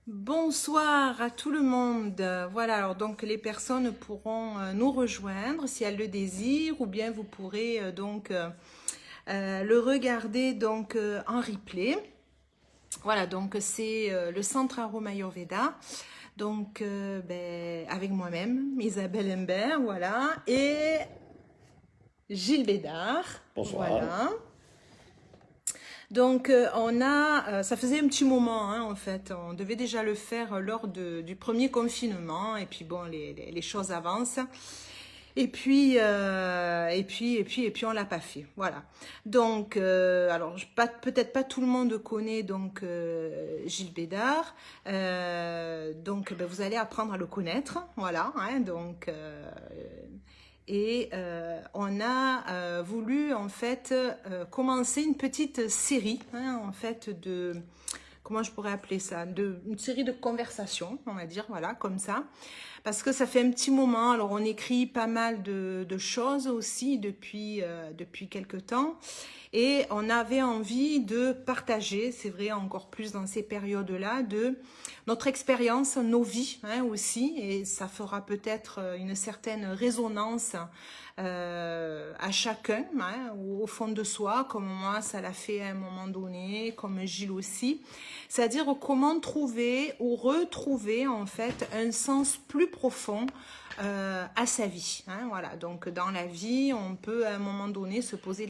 Bonsoir à tout le monde. Voilà, alors donc les personnes pourront nous rejoindre si elles le désirent ou bien vous pourrez le regarder en replay. Voilà, donc c'est le Centre Aroma Ayurveda. Avec moi-même, Isabelle Imbert, voilà, et Gilles Bédard, Bonsoir. voilà. Ça faisait un petit moment, hein, en fait, on devait déjà le faire lors du premier confinement, et puis bon, les choses avancent, et puis on l'a pas fait, voilà. Peut-être pas tout le monde connaît Gilles Bédard, vous allez apprendre à le connaître, voilà, hein, on a voulu en fait commencer une petite série, hein, en fait comment je pourrais appeler ça, une série de conversations, on va dire, voilà, comme ça, parce que ça fait un petit moment. Alors on écrit pas mal de choses aussi depuis quelque temps, et on avait envie de partager, c'est vrai, encore plus dans ces périodes-là, de notre expérience, nos vies, hein, aussi, et ça fera peut-être une certaine résonance à chacun, hein, au fond de soi, comme moi ça l'a fait à un moment donné, comme Gilles aussi. C'est-à-dire comment trouver ou retrouver en fait un sens plus profond à sa vie, hein, voilà. Donc dans la vie, on peut à un moment donné se poser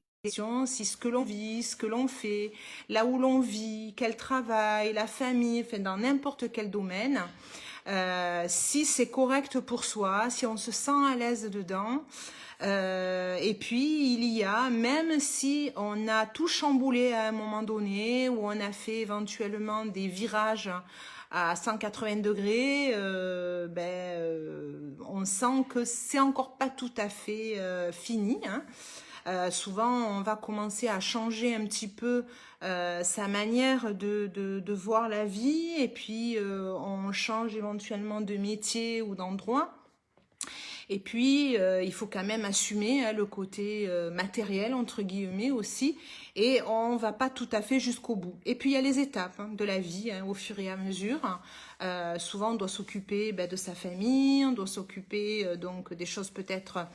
si ce que l'on vit, ce que l'on fait, là où l'on vit, quel travail, la famille, enfin dans n'importe quel domaine, si c'est correct pour soi, si on se sent à l'aise dedans. Et puis il y a, même si on a tout chamboulé à un moment donné, ou on a fait éventuellement des virages à 180 degrés, on sent que c'est encore pas tout à fait fini, hein. Souvent, on va commencer à changer un petit peu sa manière de voir la vie, et puis on change éventuellement de métier ou d'endroit. Et puis, il faut quand même assumer, hein, le côté matériel, entre guillemets, aussi. Et on va pas tout à fait jusqu'au bout. Et puis, il y a les étapes, hein, de la vie, hein, au fur et à mesure. Souvent, on doit s'occuper de sa famille, on doit s'occuper des choses peut-être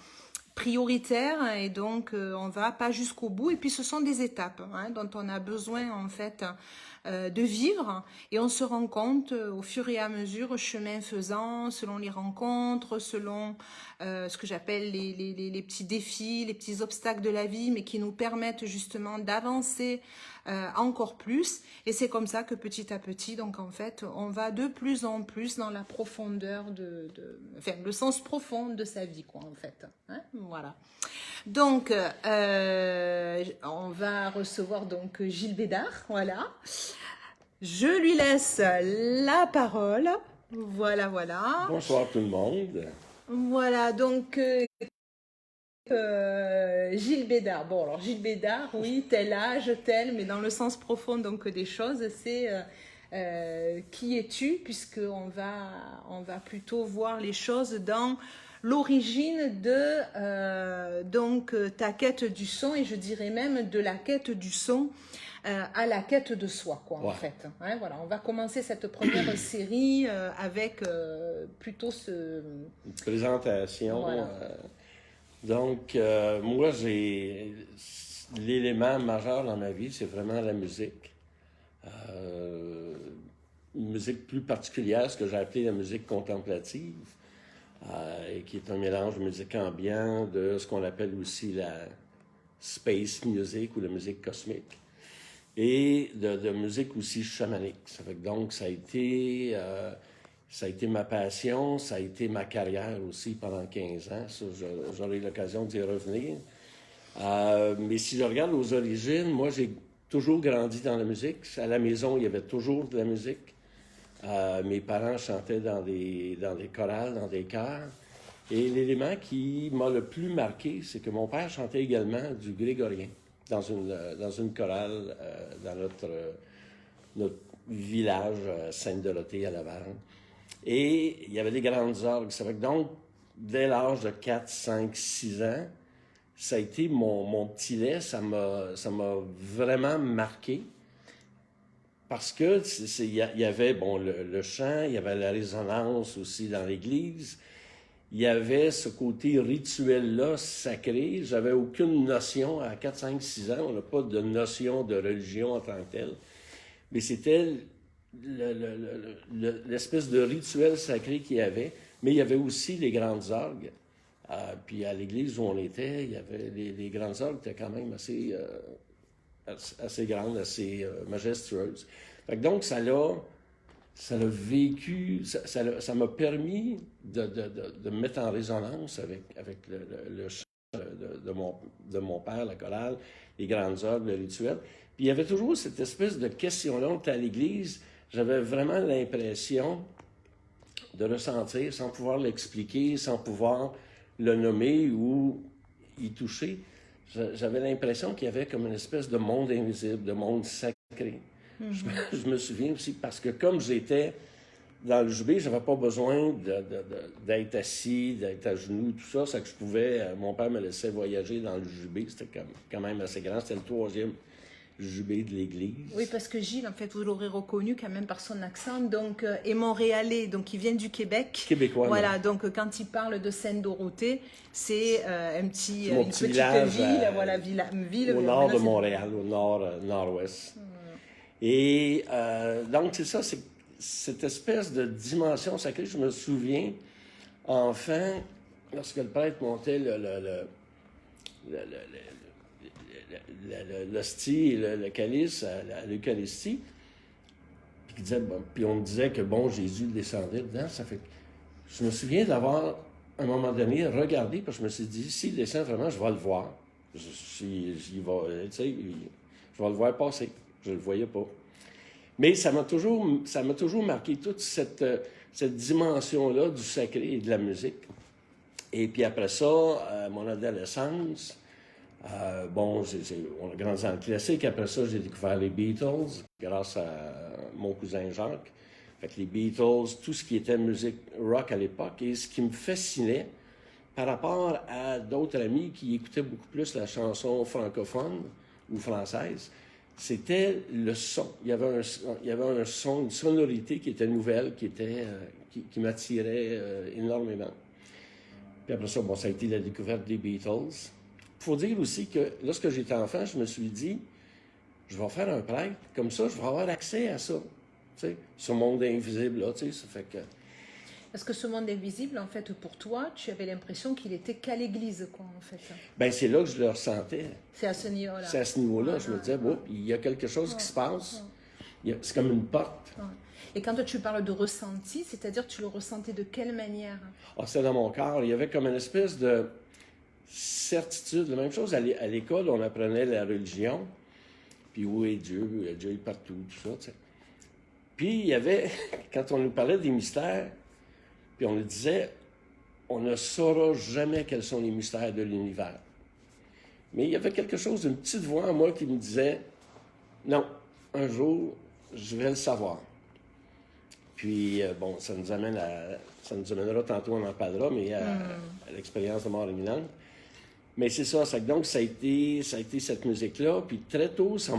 prioritaire, et on va pas jusqu'au bout, et puis ce sont des étapes, hein, dont on a besoin en fait de vivre, et on se rend compte au fur et à mesure, chemin faisant, selon les rencontres, selon ce que j'appelle les petits défis, les petits obstacles de la vie, mais qui nous permettent justement d'avancer encore plus. Et c'est comme ça que petit à petit, donc en fait, on va de plus en plus dans la profondeur enfin, le sens profond de sa vie, quoi, en fait, hein, voilà. Donc, on va recevoir Gilles Bédard, voilà. Je lui laisse la parole. Voilà, voilà. Bonsoir tout le monde. Voilà, Gilles Bédard. Bon, alors Gilles Bédard, oui, tel âge, tel, mais dans le sens profond des choses, c'est qui es-tu, on va plutôt voir les choses dans l'origine de ta quête du son, et je dirais même de la quête du son à la quête de soi, quoi, Ouais. en fait. Hein, voilà, on va commencer cette première série avec plutôt ce... Une présentation. Voilà. Moi, j'ai l'élément majeur dans ma vie, c'est vraiment la musique. Une musique plus particulière, ce que j'ai appelé la musique contemplative, et qui est un mélange de musique ambiante, de ce qu'on appelle aussi la space music ou la musique cosmique, et de musique aussi chamanique. Ça fait que donc, ça a été ma passion, ça a été ma carrière aussi pendant 15 ans. Ça, j'aurai l'occasion d'y revenir. Mais si je regarde aux origines, moi, j'ai toujours grandi dans la musique. À la maison, il y avait toujours de la musique. Mes parents chantaient dans des chorales, dans des chœurs. Et l'élément qui m'a le plus marqué, c'est que mon père chantait également du grégorien dans une chorale dans notre village, Sainte-Dorothée à Laval. Et il y avait des grandes orgues. Ça fait que donc, dès l'âge de 4, 5, 6 ans, ça a été mon petit lait. Ça m'a vraiment marqué. parce que il y avait bon, le chant, il y avait la résonance aussi dans l'Église, il y avait ce côté rituel-là sacré. J'avais aucune notion, à 4, 5, 6 ans, on n'a pas de notion de religion en tant que telle, mais c'était l'espèce de rituel sacré qu'il y avait, mais il y avait aussi les grandes orgues. Puis à l'église où on était, il y avait les grandes orgues étaient quand même assez grandes, assez majestueuses. Fait que donc, ça l'a vécu, ça m'a permis de me mettre en résonance avec le chant de mon père, la chorale, les grandes orgues, le rituel. Puis il y avait toujours cette espèce de question-là. On était à l'église, j'avais vraiment l'impression de ressentir, sans pouvoir l'expliquer, sans pouvoir le nommer ou y toucher. J'avais l'impression qu'il y avait comme une espèce de monde invisible, de monde sacré. Je me souviens aussi, parce que comme j'étais dans le jubé, je n'avais pas besoin d'être assis, d'être à genoux, tout ça. C'est que je pouvais, mon père me laissait voyager dans le jubé. C'était quand même assez grand. C'était le 3e jubé de l'église. Oui, parce que Gilles, en fait, vous l'aurez reconnu quand même par son accent, donc, est montréalais, donc il vient du Québec. Québécois. Voilà, donc quand il parle de Sainte-Dorothée, c'est une petite village, ville, voilà, ville au nord de Montréal, au nord-ouest. Et donc, c'est ça, c'est cette espèce de dimension sacrée. Je me souviens, enfant, lorsque le prêtre montait l'hostie et le calice à l'Eucharistie, puis on me disait que, bon, Jésus descendait dedans. Ça fait que je me souviens d'avoir, à un moment donné, regardé, parce que je me suis dit, s'il descend vraiment, je vais le voir. Je vais le voir passer. Je ne le voyais pas. Mais ça m'a toujours marqué toute cette dimension-là du sacré et de la musique. Et puis après ça, mon adolescence, on a grandi dans le classique. Après ça, j'ai découvert les Beatles grâce à mon cousin Jacques. Fait que les Beatles, tout ce qui était musique rock à l'époque. Et ce qui me fascinait par rapport à d'autres amis qui écoutaient beaucoup plus la chanson francophone ou française, c'était le son. Il y avait un son, une sonorité qui était nouvelle, qui m'attirait énormément. Puis après ça, ça a été la découverte des Beatles. Il faut dire aussi que lorsque j'étais enfant, je me suis dit, je vais faire un prêtre, comme ça, je vais avoir accès à ça. Tu sais, ce monde invisible-là, tu sais, ça fait que... Parce que ce monde invisible, en fait, pour toi, tu avais l'impression qu'il était qu'à l'église, quoi, en fait. Bien, c'est là que je le ressentais. C'est à ce niveau-là. C'est à ce niveau-là. Je me disais, il y a quelque chose qui se passe. C'est comme une porte. Et quand tu parles de ressenti, c'est-à-dire tu le ressentais de quelle manière? C'était dans mon cœur. Il y avait comme une espèce de certitude. La même chose à l'école, on apprenait la religion. Puis où est Dieu? Dieu est partout, tout ça, tu sais. Puis il y avait, quand on nous parlait des mystères, puis on nous disait, on ne saura jamais quels sont les mystères de l'univers. Mais il y avait quelque chose, une petite voix en moi qui me disait, non, un jour, je vais le savoir. Puis, ça nous amènera tantôt, on en parlera, mais à l'expérience de mort imminente. Mais c'est ça, donc ça a été cette musique-là, puis très tôt, ça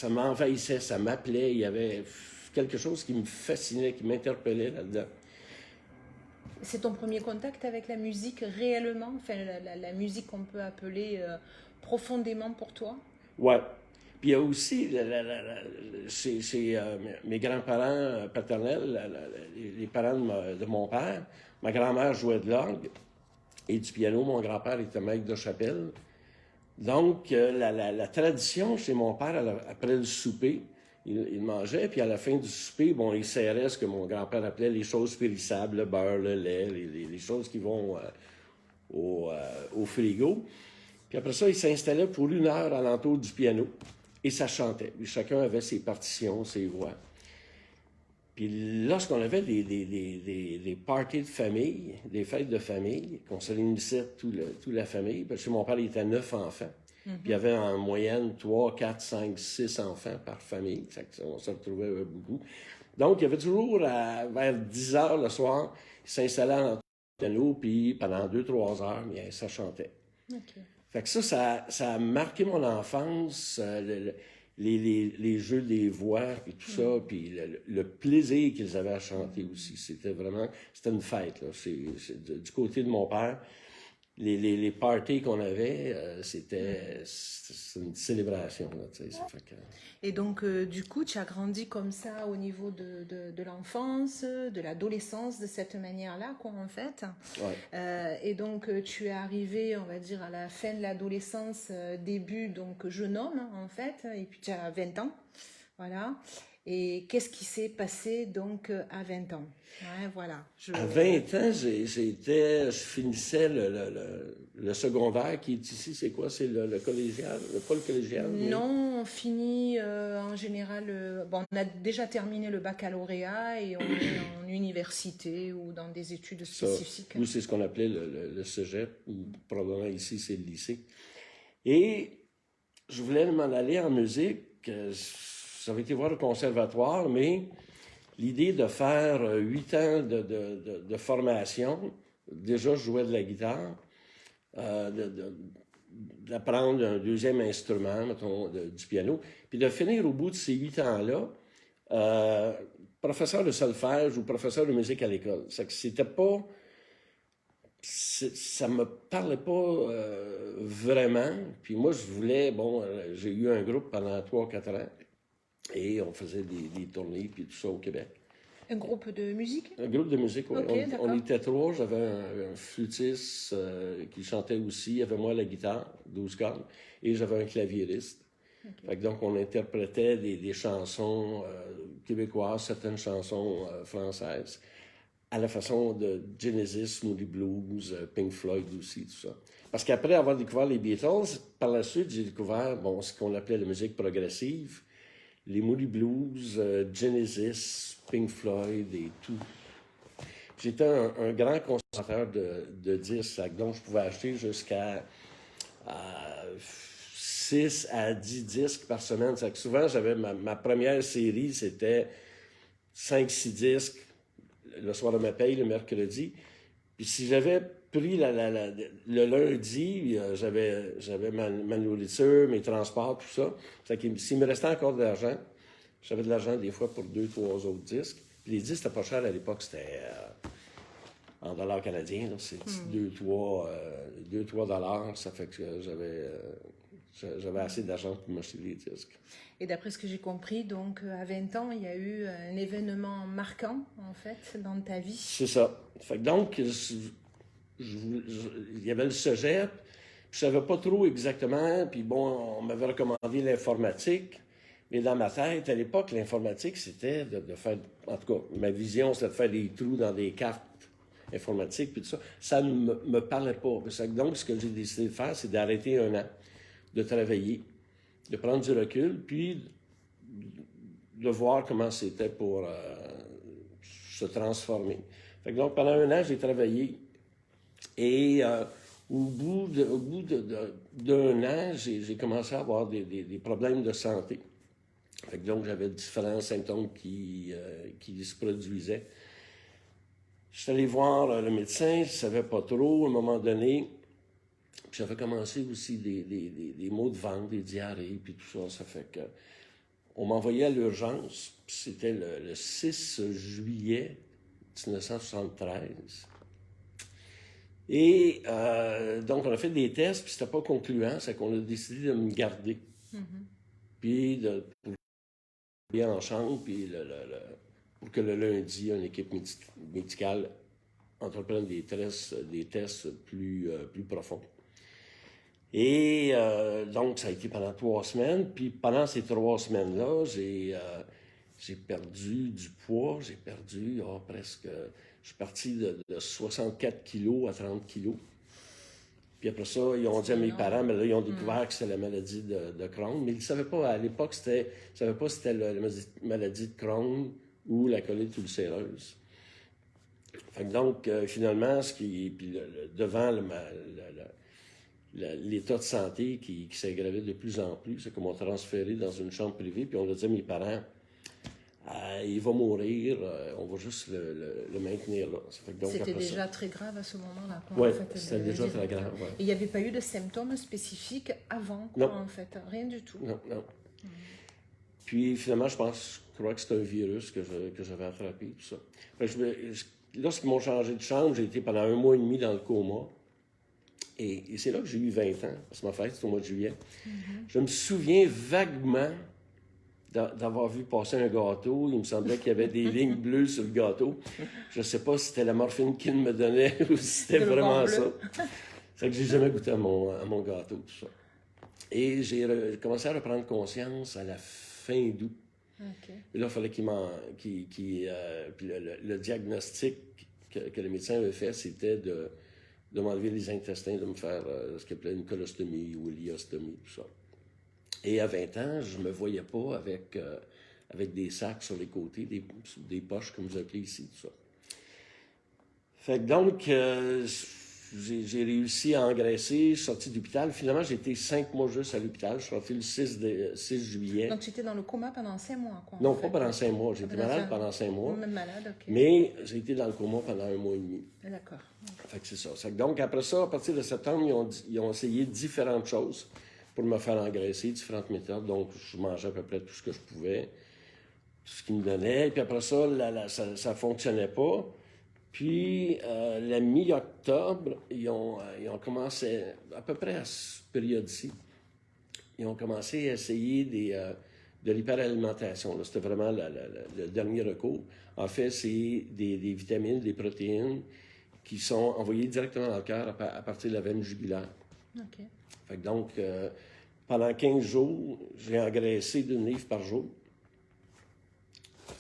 m'envahissait, ça m'appelait, il y avait quelque chose qui me fascinait, qui m'interpellait là-dedans. C'est ton premier contact avec la musique réellement, enfin la musique qu'on peut appeler profondément pour toi? Ouais. Puis il y a aussi, chez mes grands-parents paternels, les parents de mon père, ma grand-mère jouait de l'orgue et du piano. Mon grand-père était maître de chapelle. Donc, la tradition chez mon père, après le souper, il mangeait, puis à la fin du souper, il serrait ce que mon grand-père appelait les choses périssables, le beurre, le lait, les choses qui vont au frigo. Puis après ça, il s'installait pour 1 heure alentour du piano, et ça chantait. Et chacun avait ses partitions, ses voix. Puis lorsqu'on avait des parties de famille, des fêtes de famille, qu'on se réunissait toute la famille, parce que mon père, il était 9 enfants. Puis il y avait en moyenne 3, 4, 5, 6 enfants par famille. On se retrouvait beaucoup. Donc, il y avait toujours, vers 10 heures le soir, il s'installait dans le piano, puis pendant 2-3 heures, bien, ça chantait. Okay. Fait que ça a marqué mon enfance. les jeux des voix, et tout ça, puis le plaisir qu'ils avaient à chanter aussi. C'était une fête, là. Du côté de mon père, les parties qu'on avait, c'était une célébration, là, tu sais, ça fait que... Et donc, du coup, tu as grandi comme ça au niveau de l'enfance, de l'adolescence, de cette manière-là, quoi, en fait. Et donc, tu es arrivé, on va dire, à la fin de l'adolescence, début, donc, jeune homme, hein, en fait, et puis tu as 20 ans, voilà. Et qu'est-ce qui s'est passé, donc, à 20 ans? Ouais, voilà. À 20 ans, je finissais le secondaire, qui est ici, c'est quoi? C'est le collégial? Pas le collégial, mais... Non, on finit en général... bon, on a déjà terminé le baccalauréat et on est en université ou dans des études spécifiques. Nous, c'est ce qu'on appelait le cégep, ou probablement ici, c'est le lycée. Et je voulais m'en aller en musique. J'avais été voir le conservatoire, mais l'idée de faire 8 ans de formation, déjà je jouais de la guitare, d'apprendre un deuxième instrument, mettons, du piano, puis de finir au bout de ces 8 ans-là, professeur de solfège ou professeur de musique à l'école. C'est que c'était pas... Ça me parlait pas vraiment. Puis moi, je voulais... Bon, j'ai eu un groupe pendant 3-4 ans, et on faisait des tournées, puis tout ça au Québec. Un groupe de musique? Un groupe de musique, oui. Okay, on était 3. J'avais un flûtiste qui chantait aussi. Il y avait moi la guitare, 12 cordes, et j'avais un claviériste. Okay. Fait que donc, on interprétait des chansons québécoises, certaines chansons françaises, à la façon de Genesis, Moody Blues, Pink Floyd aussi, tout ça. Parce qu'après avoir découvert les Beatles, par la suite, j'ai découvert ce qu'on appelait la musique progressive, les Moody Blues, Genesis, Pink Floyd et tout. J'étais un grand consommateur de disques, donc je pouvais acheter jusqu'à 6 à 10 disques par semaine. Que souvent, j'avais ma première série, c'était 5-6 disques le soir de ma paye, le mercredi. Puis si j'avais pris le lundi, j'avais ma nourriture, mes transports, tout ça. S'il me restait encore de l'argent, j'avais de l'argent des fois pour 2-3 autres disques. Puis les disques, c'était pas cher à l'époque, c'était en dollars canadiens. C'était 2-3 dollars. Ça fait que j'avais assez d'argent pour m'acheter des disques. Et d'après ce que j'ai compris, donc à 20 ans, il y a eu un événement marquant, en fait, dans ta vie. C'est ça. Fait que donc, il y avait le cégep, puis je savais pas trop exactement, puis bon, on m'avait recommandé l'informatique, mais dans ma tête, à l'époque, l'informatique, c'était de faire, en tout cas, ma vision, c'était de faire des trous dans des cartes informatiques, puis tout ça. Ça ne me parlait pas. Donc, ce que j'ai décidé de faire, c'est d'arrêter 1 an, de travailler, de prendre du recul, puis de voir comment c'était pour se transformer. Fait que donc, pendant 1 an, j'ai travaillé. Et au bout d'1 an, j'ai commencé à avoir des problèmes de santé. Fait que donc, j'avais différents symptômes qui se produisaient. Je suis allé voir le médecin, je ne savais pas trop. À un moment donné, puis j'avais commencé aussi des maux de ventre, des diarrhées, puis tout ça. Ça fait que on m'envoyait à l'urgence. Puis c'était le 6 juillet 1973. Et donc, on a fait des tests, puis c'était pas concluant. C'est qu'on a décidé de me garder. Puis de aller en chambre, puis pour que le lundi, une équipe médicale entreprenne des tests plus profonds. Et donc, ça a été pendant 3 semaines. Puis pendant ces 3 semaines-là, j'ai perdu du poids. J'ai perdu presque... Je suis parti de 64 kilos à 30 kilos. Puis après ça, ils ont dit à mes parents, mais là, ils ont découvert que c'était la maladie de Crohn. Mais ils ne savaient pas, à l'époque, ils ne savaient pas si c'était la maladie de Crohn ou la colite ulcéreuse. Fait que donc, finalement, devant l'état de santé qui s'aggravait de plus en plus, c'est qu'on m'a transféré dans une chambre privée, puis on a dit à mes parents, il va mourir, on va juste le maintenir là. C'était déjà très grave à ce moment-là. Oui, c'était déjà très grave. Ouais. Et il n'y avait pas eu de symptômes spécifiques avant, non. En fait, rien du tout. Non. Puis finalement, je crois que c'était un virus que j'avais attrapé, tout ça. Fait que lorsqu'ils m'ont changé de chambre, j'ai été pendant 1 mois et demi dans le coma. Et c'est là que j'ai eu 20 ans, parce que ma fête, c'est au mois de juillet. Je me souviens vaguement d'avoir vu passer un gâteau. Il me semblait qu'il y avait des lignes bleues sur le gâteau. Je ne sais pas si c'était la morphine qu'il me donnait ou si c'était vraiment ça. C'est que j'ai jamais goûté à mon gâteau, tout ça. Et j'ai commencé à reprendre conscience à la fin d'août. Okay. Et là, il fallait puis le diagnostic que le médecin avait fait, c'était de m'enlever les intestins, de me faire ce qu'on appelait une colostomie ou l'iostomie, tout ça. Et à 20 ans, je ne me voyais pas avec des sacs sur les côtés, des poches, comme vous appelez ici, tout ça. Fait que donc, j'ai réussi à engraisser, je suis sorti de l'hôpital. Finalement, j'ai été 5 mois juste à l'hôpital. Je suis sorti le 6 juillet. Donc, tu étais dans le coma pendant 5 mois, quoi? Non, pas pendant 5 mois. J'ai été malade pendant 5 mois. Même malade, OK. Mais j'ai été dans le coma pendant 1 mois et demi. D'accord. Fait que c'est ça. Donc, après ça, à partir de septembre, ils ont essayé différentes choses pour me faire engraisser, différentes méthodes. Donc, je mangeais à peu près tout ce que je pouvais, tout ce qu'ils me donnaient. Puis après ça, ça ne fonctionnait pas. Puis, la mi-octobre, ils ont commencé, à peu près à cette période-ci, ils ont commencé à essayer de l'hyperalimentation. C'était vraiment le dernier recours. En fait, c'est des vitamines, des protéines qui sont envoyées directement dans le cœur à partir de la veine jugulaire. OK. Fait que donc, pendant 15 jours, j'ai engraissé d'une livre par jour.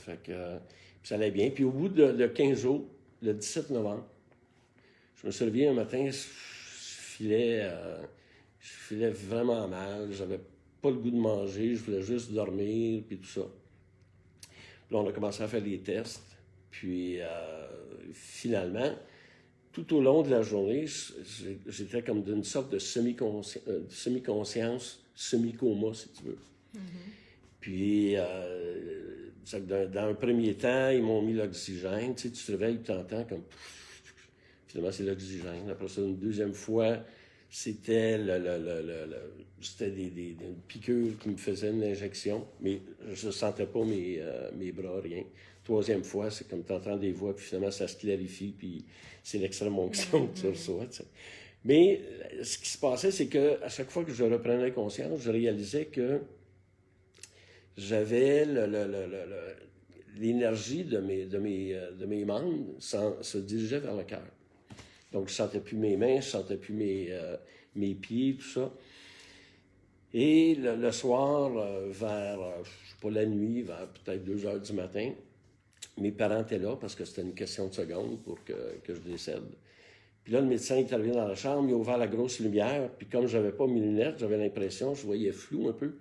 Fait que ça allait bien. Puis au bout de 15 jours, le 17 novembre, je me suis réveillé un matin, je filais vraiment mal, j'avais pas le goût de manger, je voulais juste dormir, puis tout ça. Puis là, on a commencé à faire des tests, puis finalement, tout au long de la journée, j'étais comme d'une sorte de semi-conscience, semi-coma, si tu veux. Puis, dans un premier temps, ils m'ont mis l'oxygène. Tu sais, tu te réveilles, tu t'entends comme... Finalement, c'est l'oxygène. Après ça, une deuxième fois, c'était des piqûres qui me faisaient une injection, mais je ne sentais pas mes bras, rien. Troisième fois, c'est comme tu entends des voix, puis finalement, ça se clarifie, puis c'est l'extrême onction que tu reçois. Tu sais. Mais ce qui se passait, c'est qu'à chaque fois que je reprenais conscience, je réalisais que j'avais l'énergie de mes membres se dirigeait vers le cœur. Donc, je ne sentais plus mes mains, je ne sentais plus mes pieds, tout ça. Et le soir, vers, je sais pas, la nuit, vers peut-être 2 heures du matin, mes parents étaient là parce que c'était une question de seconde pour que je décède. Puis là, le médecin est arrivé dans la chambre, il a ouvert la grosse lumière, puis comme je n'avais pas mes lunettes, j'avais l'impression, je voyais flou un peu.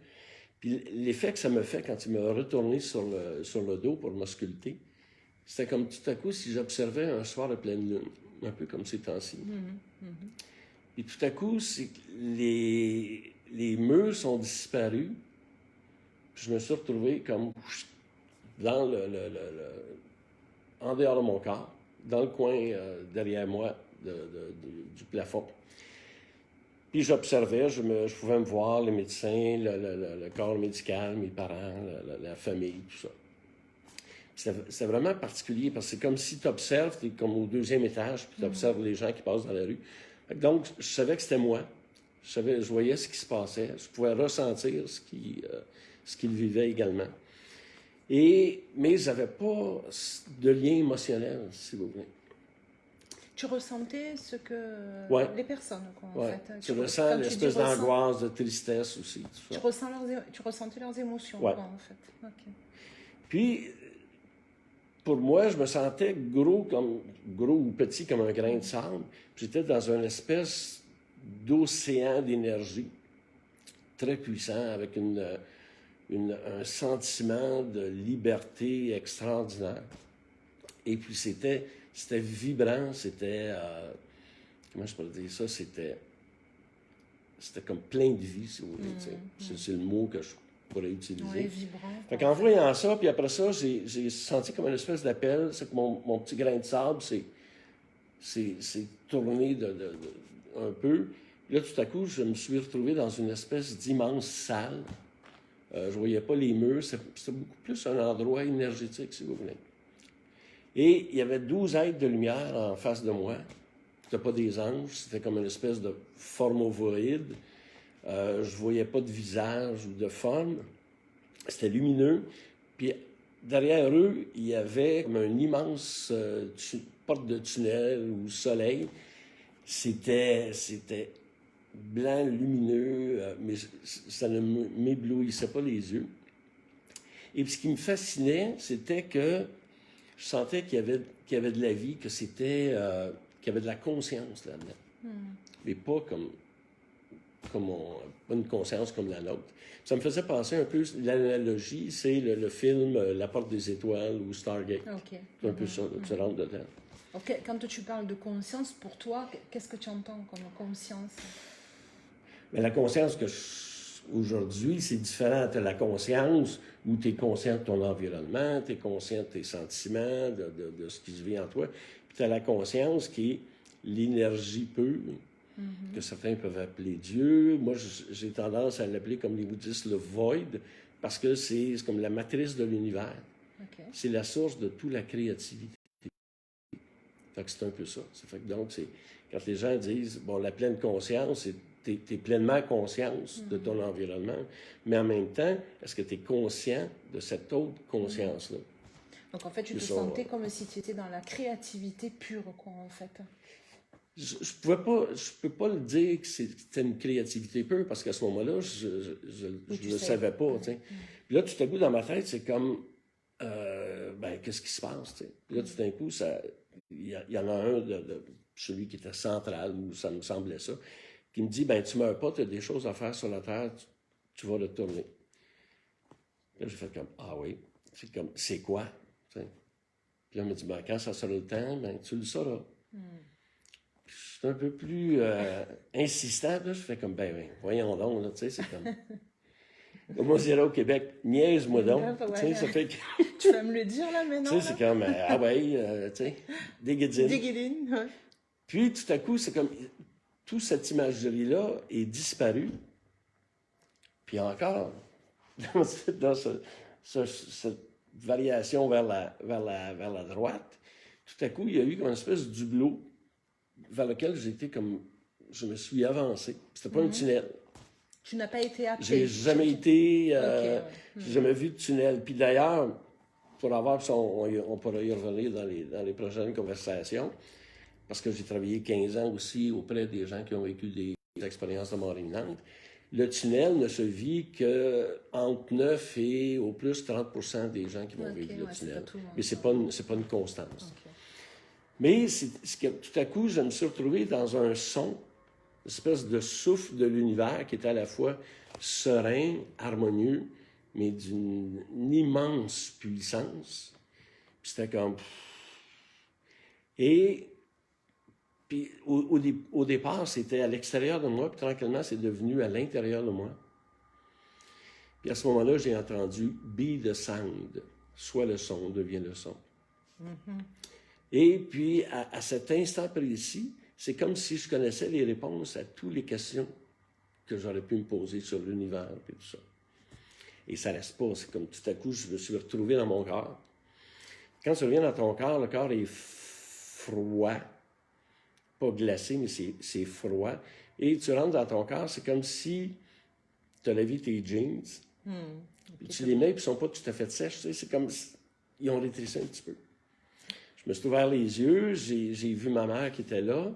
Puis l'effet que ça me fait quand il m'a retourné sur le dos pour m'ausculter, c'était comme tout à coup si j'observais un soir de pleine lune, un peu comme ces temps-ci. Et tout à coup, les murs sont disparus, puis je me suis retrouvé comme dans en dehors de mon corps, dans le coin derrière moi du plafond. Puis j'observais, je pouvais me voir, les médecins, le corps médical, mes parents, la famille, tout ça. C'est vraiment particulier parce que c'est comme si tu observes, tu es comme au 2e étage, puis tu observes les gens qui passent dans la rue. Donc, je savais que c'était moi. Je voyais ce qui se passait. Je pouvais ressentir ce qu'ils vivaient également. Mais je n'avais pas de lien émotionnel, si vous voulez. Tu ressentais ce que les personnes, quoi, en fait. Tu ressens l'espèce d'angoisse, de tristesse aussi. Tu ressentais leurs émotions, quoi, en fait. Okay. Puis, pour moi, je me sentais gros ou petit comme un grain de sable. J'étais dans une espèce d'océan d'énergie très puissant, avec un sentiment de liberté extraordinaire. Et puis, c'était vibrant, c'était... comment je pourrais dire ça? C'était comme plein de vie, si vous voulez. C'est le mot que je pourrais utiliser. Oui, vibrant. Fait qu'en voyant ça, puis après ça, j'ai senti comme une espèce d'appel. C'est que mon petit grain de sable s'est tourné un peu. Puis là, tout à coup, je me suis retrouvé dans une espèce d'immense salle Je voyais pas les murs. C'était beaucoup plus un endroit énergétique, si vous voulez. Et il y avait 12 êtres de lumière en face de moi. C'était pas des anges, c'était comme une espèce de forme ovoïde. Je voyais pas de visage ou de forme. C'était lumineux. Puis derrière eux, il y avait comme une immense porte de tunnel ou soleil. C'était blanc, lumineux, mais ça ne m'éblouissait pas les yeux. Et puis ce qui me fascinait, c'était que je sentais qu'il y avait de la vie, qu'il y avait de la conscience là-dedans. Mais pas pas une conscience comme la nôtre. Ça me faisait penser un peu, l'analogie, c'est le film La Porte des Étoiles ou Stargate. Ok. C'est un peu ça, là, tu rentres dedans. Ok. Quand tu parles de conscience, pour toi, qu'est-ce que tu entends comme conscience? Mais la conscience aujourd'hui, c'est différent de la conscience où tu es conscient de ton environnement, tu es conscient de tes sentiments, de ce qui se vit en toi. Puis tu as la conscience qui est l'énergie pure, que certains peuvent appeler Dieu. Moi, j'ai tendance à l'appeler, comme les bouddhistes, le void, parce que c'est comme la matrice de l'univers. Okay. C'est la source de toute la créativité. Fait que c'est un peu ça. Donc, quand les gens disent, bon, la pleine conscience, tu es pleinement conscience de ton environnement, mais en même temps, est-ce que tu es conscient de cette autre conscience-là? Donc, en fait, tu te sentais comme si tu étais dans la créativité pure, quoi, en fait. Je peux pas le dire que c'était une créativité pure, parce qu'à ce moment-là, je ne le savais pas. Puis là, tout à coup, dans ma tête, c'est comme, qu'est-ce qui se passe? T'sais? Puis là, tout d'un coup, il y en a un, celui qui était central, où ça me semblait ça, qui me dit, tu meurs pas, tu as des choses à faire sur la Terre, tu vas retourner. Là, j'ai fait comme, ah oui. C'est comme, c'est quoi? T'sais? Puis là, il me dit, quand ça sera le temps, tu le sauras. C'est un peu plus insistant. Là, je fais comme, voyons donc, là, tu sais, c'est comme... Comme on dirait au Québec, niaise-moi donc. Ouais. Ça fait que... Tu vas me le dire, là, maintenant? Tu sais, c'est comme, tu sais, des guédines. Des guédines, ouais. Puis, tout à coup, c'est comme, toute cette imagerie-là est disparue. Puis encore, dans cette variation vers la droite, tout à coup, il y a eu comme une espèce d'hublot vers lequel je me suis avancé. C'était pas un tunnel. Tu n'as pas été happé? J'ai jamais j'ai jamais vu de tunnel. Puis d'ailleurs, pour avoir, on pourra y revenir dans les prochaines conversations, parce que j'ai travaillé 15 ans aussi auprès des gens qui ont vécu des expériences de mort imminente. Le tunnel ne se vit qu'entre 9 et au plus 30% des gens qui vont vivre le tunnel. Mais c'est pas une constance. Okay. Mais tout à coup, je me suis retrouvé dans un son, une espèce de souffle de l'univers qui était à la fois serein, harmonieux, mais d'une immense puissance. Puis c'était comme... Et puis au départ, c'était à l'extérieur de moi, puis tranquillement, c'est devenu à l'intérieur de moi. Puis à ce moment-là, j'ai entendu « be the sound », soit le son, devient le son. Et puis, à cet instant précis, c'est comme si je connaissais les réponses à toutes les questions que j'aurais pu me poser sur l'univers et tout ça. Et ça reste pas. C'est comme tout à coup, je me suis retrouvé dans mon corps. Quand tu reviens dans ton corps, le corps est froid. Pas glacé, mais c'est froid. Et tu rentres dans ton corps, c'est comme si tu as lavé tes jeans. Puis tu les mets, puis ils sont pas tout à fait sèches. Tu sais, c'est comme si ils ont rétréci un petit peu. Je me suis ouvert les yeux, j'ai vu ma mère qui était là.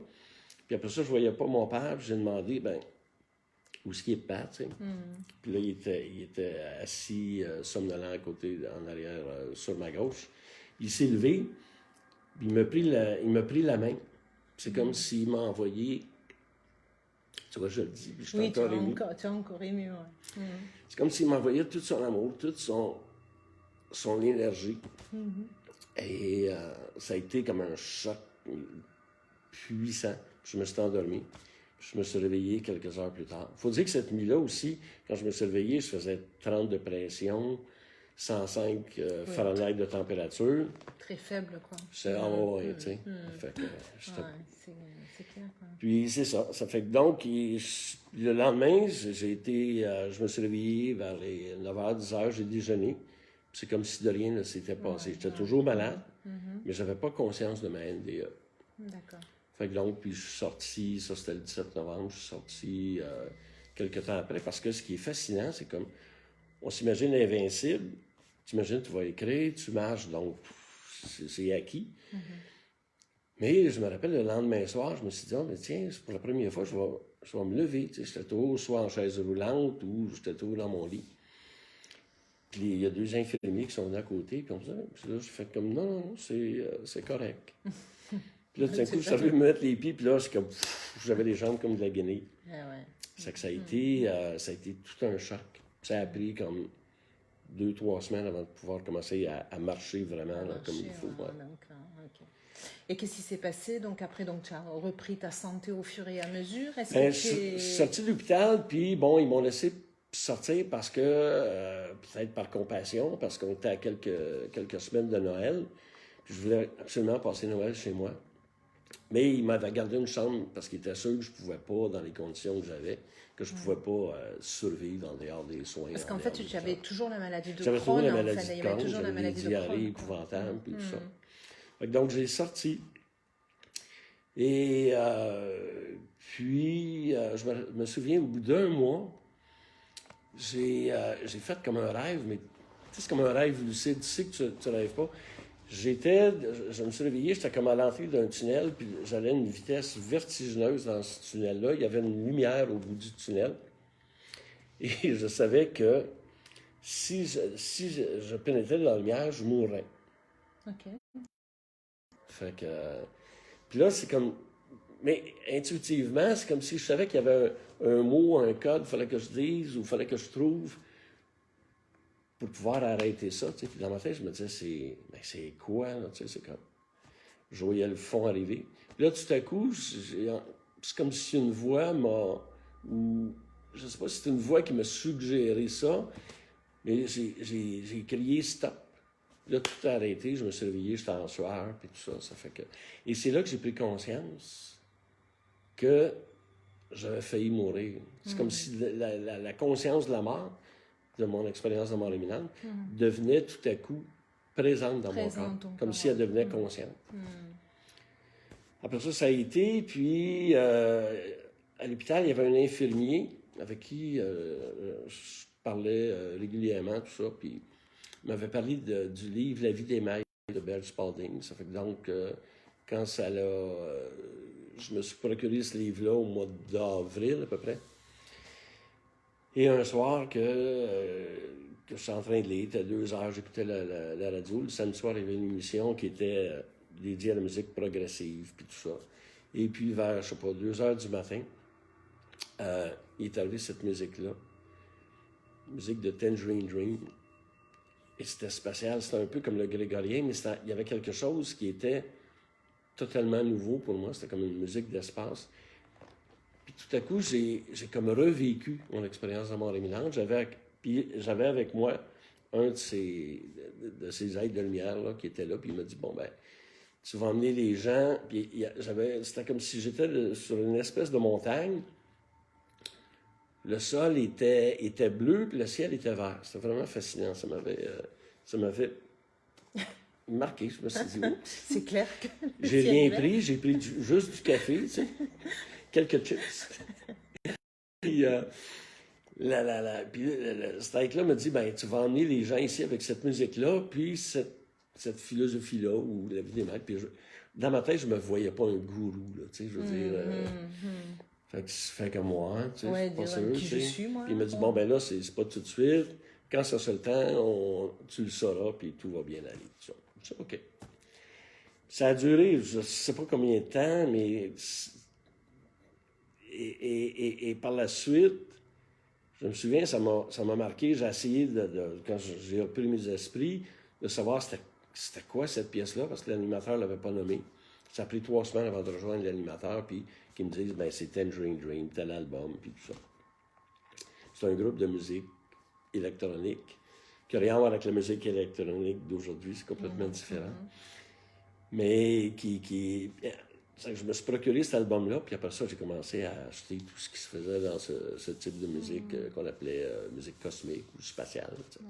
Puis après ça, je voyais pas mon père, puis j'ai demandé, où est-ce qu'il est Pat, tu sais? Puis là, il était assis, somnolent à côté, en arrière, sur ma gauche. Il s'est levé, puis il m'a pris la main. C'est comme s'il m'a envoyé, tu vois, je le dis, puis je suis encore ému. Tu es encore ému, ouais. C'est comme s'il m'envoyait tout son amour, toute son énergie. Et ça a été comme un choc puissant. Je me suis endormi. Je me suis réveillé quelques heures plus tard. Il faut dire que cette nuit-là aussi, quand je me suis réveillé, je faisais 30 de pression. 105 Fahrenheit de température. Très faible, quoi. C'est ouais, tu sais. Fait que C'est clair, quoi. puis c'est ça. Ça fait que donc, le lendemain, je me suis réveillé vers les 9h, 10h, j'ai déjeuné. Puis c'est comme si de rien ne s'était passé. J'étais toujours malade, mais j'avais pas conscience de ma NDE. D'accord. Fait que donc, puis je suis sorti, ça c'était le 17 novembre, je suis sorti quelques temps après, parce que ce qui est fascinant, c'est comme, on s'imagine invincible, t'imagines, tu vas écrire, tu marches, donc c'est acquis. Mais je me rappelle, le lendemain soir, je me suis dit, oh, mais tiens, c'est pour la première fois, je vais me lever. Tu sais, j'étais toujours soit en chaise roulante ou j'étais toujours dans mon lit. Puis il y a 2 infirmiers qui sont venus à côté, comme ça. Puis là, je fais comme, non, c'est correct. Puis là, tout d'un coup, je savais me mettre les pieds, puis là, c'est comme, j'avais les jambes comme de la guenille. Ah ouais. C'est que ça a été tout un choc. Ça a pris comme 2-3 semaines avant de pouvoir commencer à marcher vraiment là, comme il faut. Ouais. Okay. Et qu'est-ce qui s'est passé donc après? Donc tu as repris ta santé au fur et à mesure. Je suis sorti de l'hôpital, puis bon, ils m'ont laissé sortir parce que, peut-être par compassion, parce qu'on était à quelques semaines de Noël. Puis je voulais absolument passer Noël chez moi. Mais ils m'avaient gardé une chambre parce qu'ils étaient sûrs que je ne pouvais pas, dans les conditions que j'avais, que je ne pouvais pas survivre en dehors des soins. Parce qu'en fait, tu avais toujours la maladie de Crohn. J'avais toujours la maladie de Crohn, j'avais des diarrhées épouvantables, puis tout ça. Donc, j'ai sorti. Et puis, je me souviens, au bout d'1 mois, j'ai fait comme un rêve, mais tu sais, c'est comme un rêve lucide. Tu sais que tu ne rêves pas. Je me suis réveillé, j'étais comme à l'entrée d'un tunnel, puis j'allais à une vitesse vertigineuse dans ce tunnel-là. Il y avait une lumière au bout du tunnel. Et je savais que si je pénétrais dans la lumière, je mourrais. OK. Fait que... Puis là, c'est comme... Mais intuitivement, c'est comme si je savais qu'il y avait un mot, un code, il fallait que je dise ou il fallait que je trouve pour pouvoir arrêter ça, tu sais. Puis dans ma tête, je me disais, c'est quoi, là, tu sais, c'est comme... Je voyais le fond arriver. Puis là, tout à coup, c'est comme si une voix m'a... Ou, je sais pas si c'est une voix qui m'a suggéré ça, mais j'ai crié « stop ». Là, tout a arrêté, je me suis réveillé, j'étais en sueur, puis tout ça, ça fait que... Et c'est là que j'ai pris conscience que j'avais failli mourir. C'est comme si la conscience de la mort, de mon expérience de mort imminente, devenait tout à coup présente dans mon corps, comme si elle devenait consciente. Après ça, ça a été, puis à l'hôpital, il y avait un infirmier avec qui je parlais régulièrement, tout ça, puis il m'avait parlé du livre « La vie des maîtres » de Belle Spalding. Ça fait que donc, quand ça l'a... je me suis procuré ce livre-là au mois d'avril, à peu près. Et un soir que je suis en train de lire, il était 2h, j'écoutais la radio. Le samedi soir, il y avait une émission qui était dédiée à la musique progressive, puis tout ça. Et puis, vers, je sais pas, 2h du matin, il est arrivé cette musique-là. Musique de Tangerine Dream. Et c'était spécial, c'était un peu comme le grégorien, mais il y avait quelque chose qui était totalement nouveau pour moi. C'était comme une musique d'espace. Puis tout à coup, j'ai comme revécu mon expérience de mort imminente. J'avais avec moi un de ces êtres de lumière là, qui était là, puis il m'a dit, bon, ben, tu vas emmener les gens. Puis c'était comme si j'étais sur une espèce de montagne. Le sol était bleu, puis le ciel était vert. C'était vraiment fascinant. Ça m'avait marqué. Je me suis dit, c'est clair que j'ai rien pris, j'ai pris juste du café, tu sais, quelques chips. Puis, cet être-là me dit, ben, tu vas emmener les gens ici avec cette musique-là, puis cette philosophie-là, ou la vie des maîtres. Puis dans ma tête, je me voyais pas un gourou, là, tu sais, je veux dire... Fait que moi, tu sais, ouais, c'est pas sûr, qui je suis, moi. Puis il m'a dit, bon, ben là, c'est pas tout de suite. Quand ça sera le temps, tu le sauras, puis tout va bien aller. Je dis, OK. Ça a duré, je sais pas combien de temps, mais... Et par la suite, je me souviens, ça m'a marqué. J'ai essayé, quand j'ai repris mes esprits, de savoir c'était quoi cette pièce-là, parce que l'animateur ne l'avait pas nommé. Ça a pris 3 semaines avant de rejoindre l'animateur, puis qu'ils me disent, ben, c'est Tangerine Dream, tel album, puis tout ça. C'est un groupe de musique électronique qui n'a rien à voir avec la musique électronique d'aujourd'hui, c'est complètement différent. Mais c'est que je me suis procuré cet album-là, puis après ça, j'ai commencé à acheter tout ce qui se faisait dans ce type de musique qu'on appelait musique cosmique ou spatiale. Tu sais.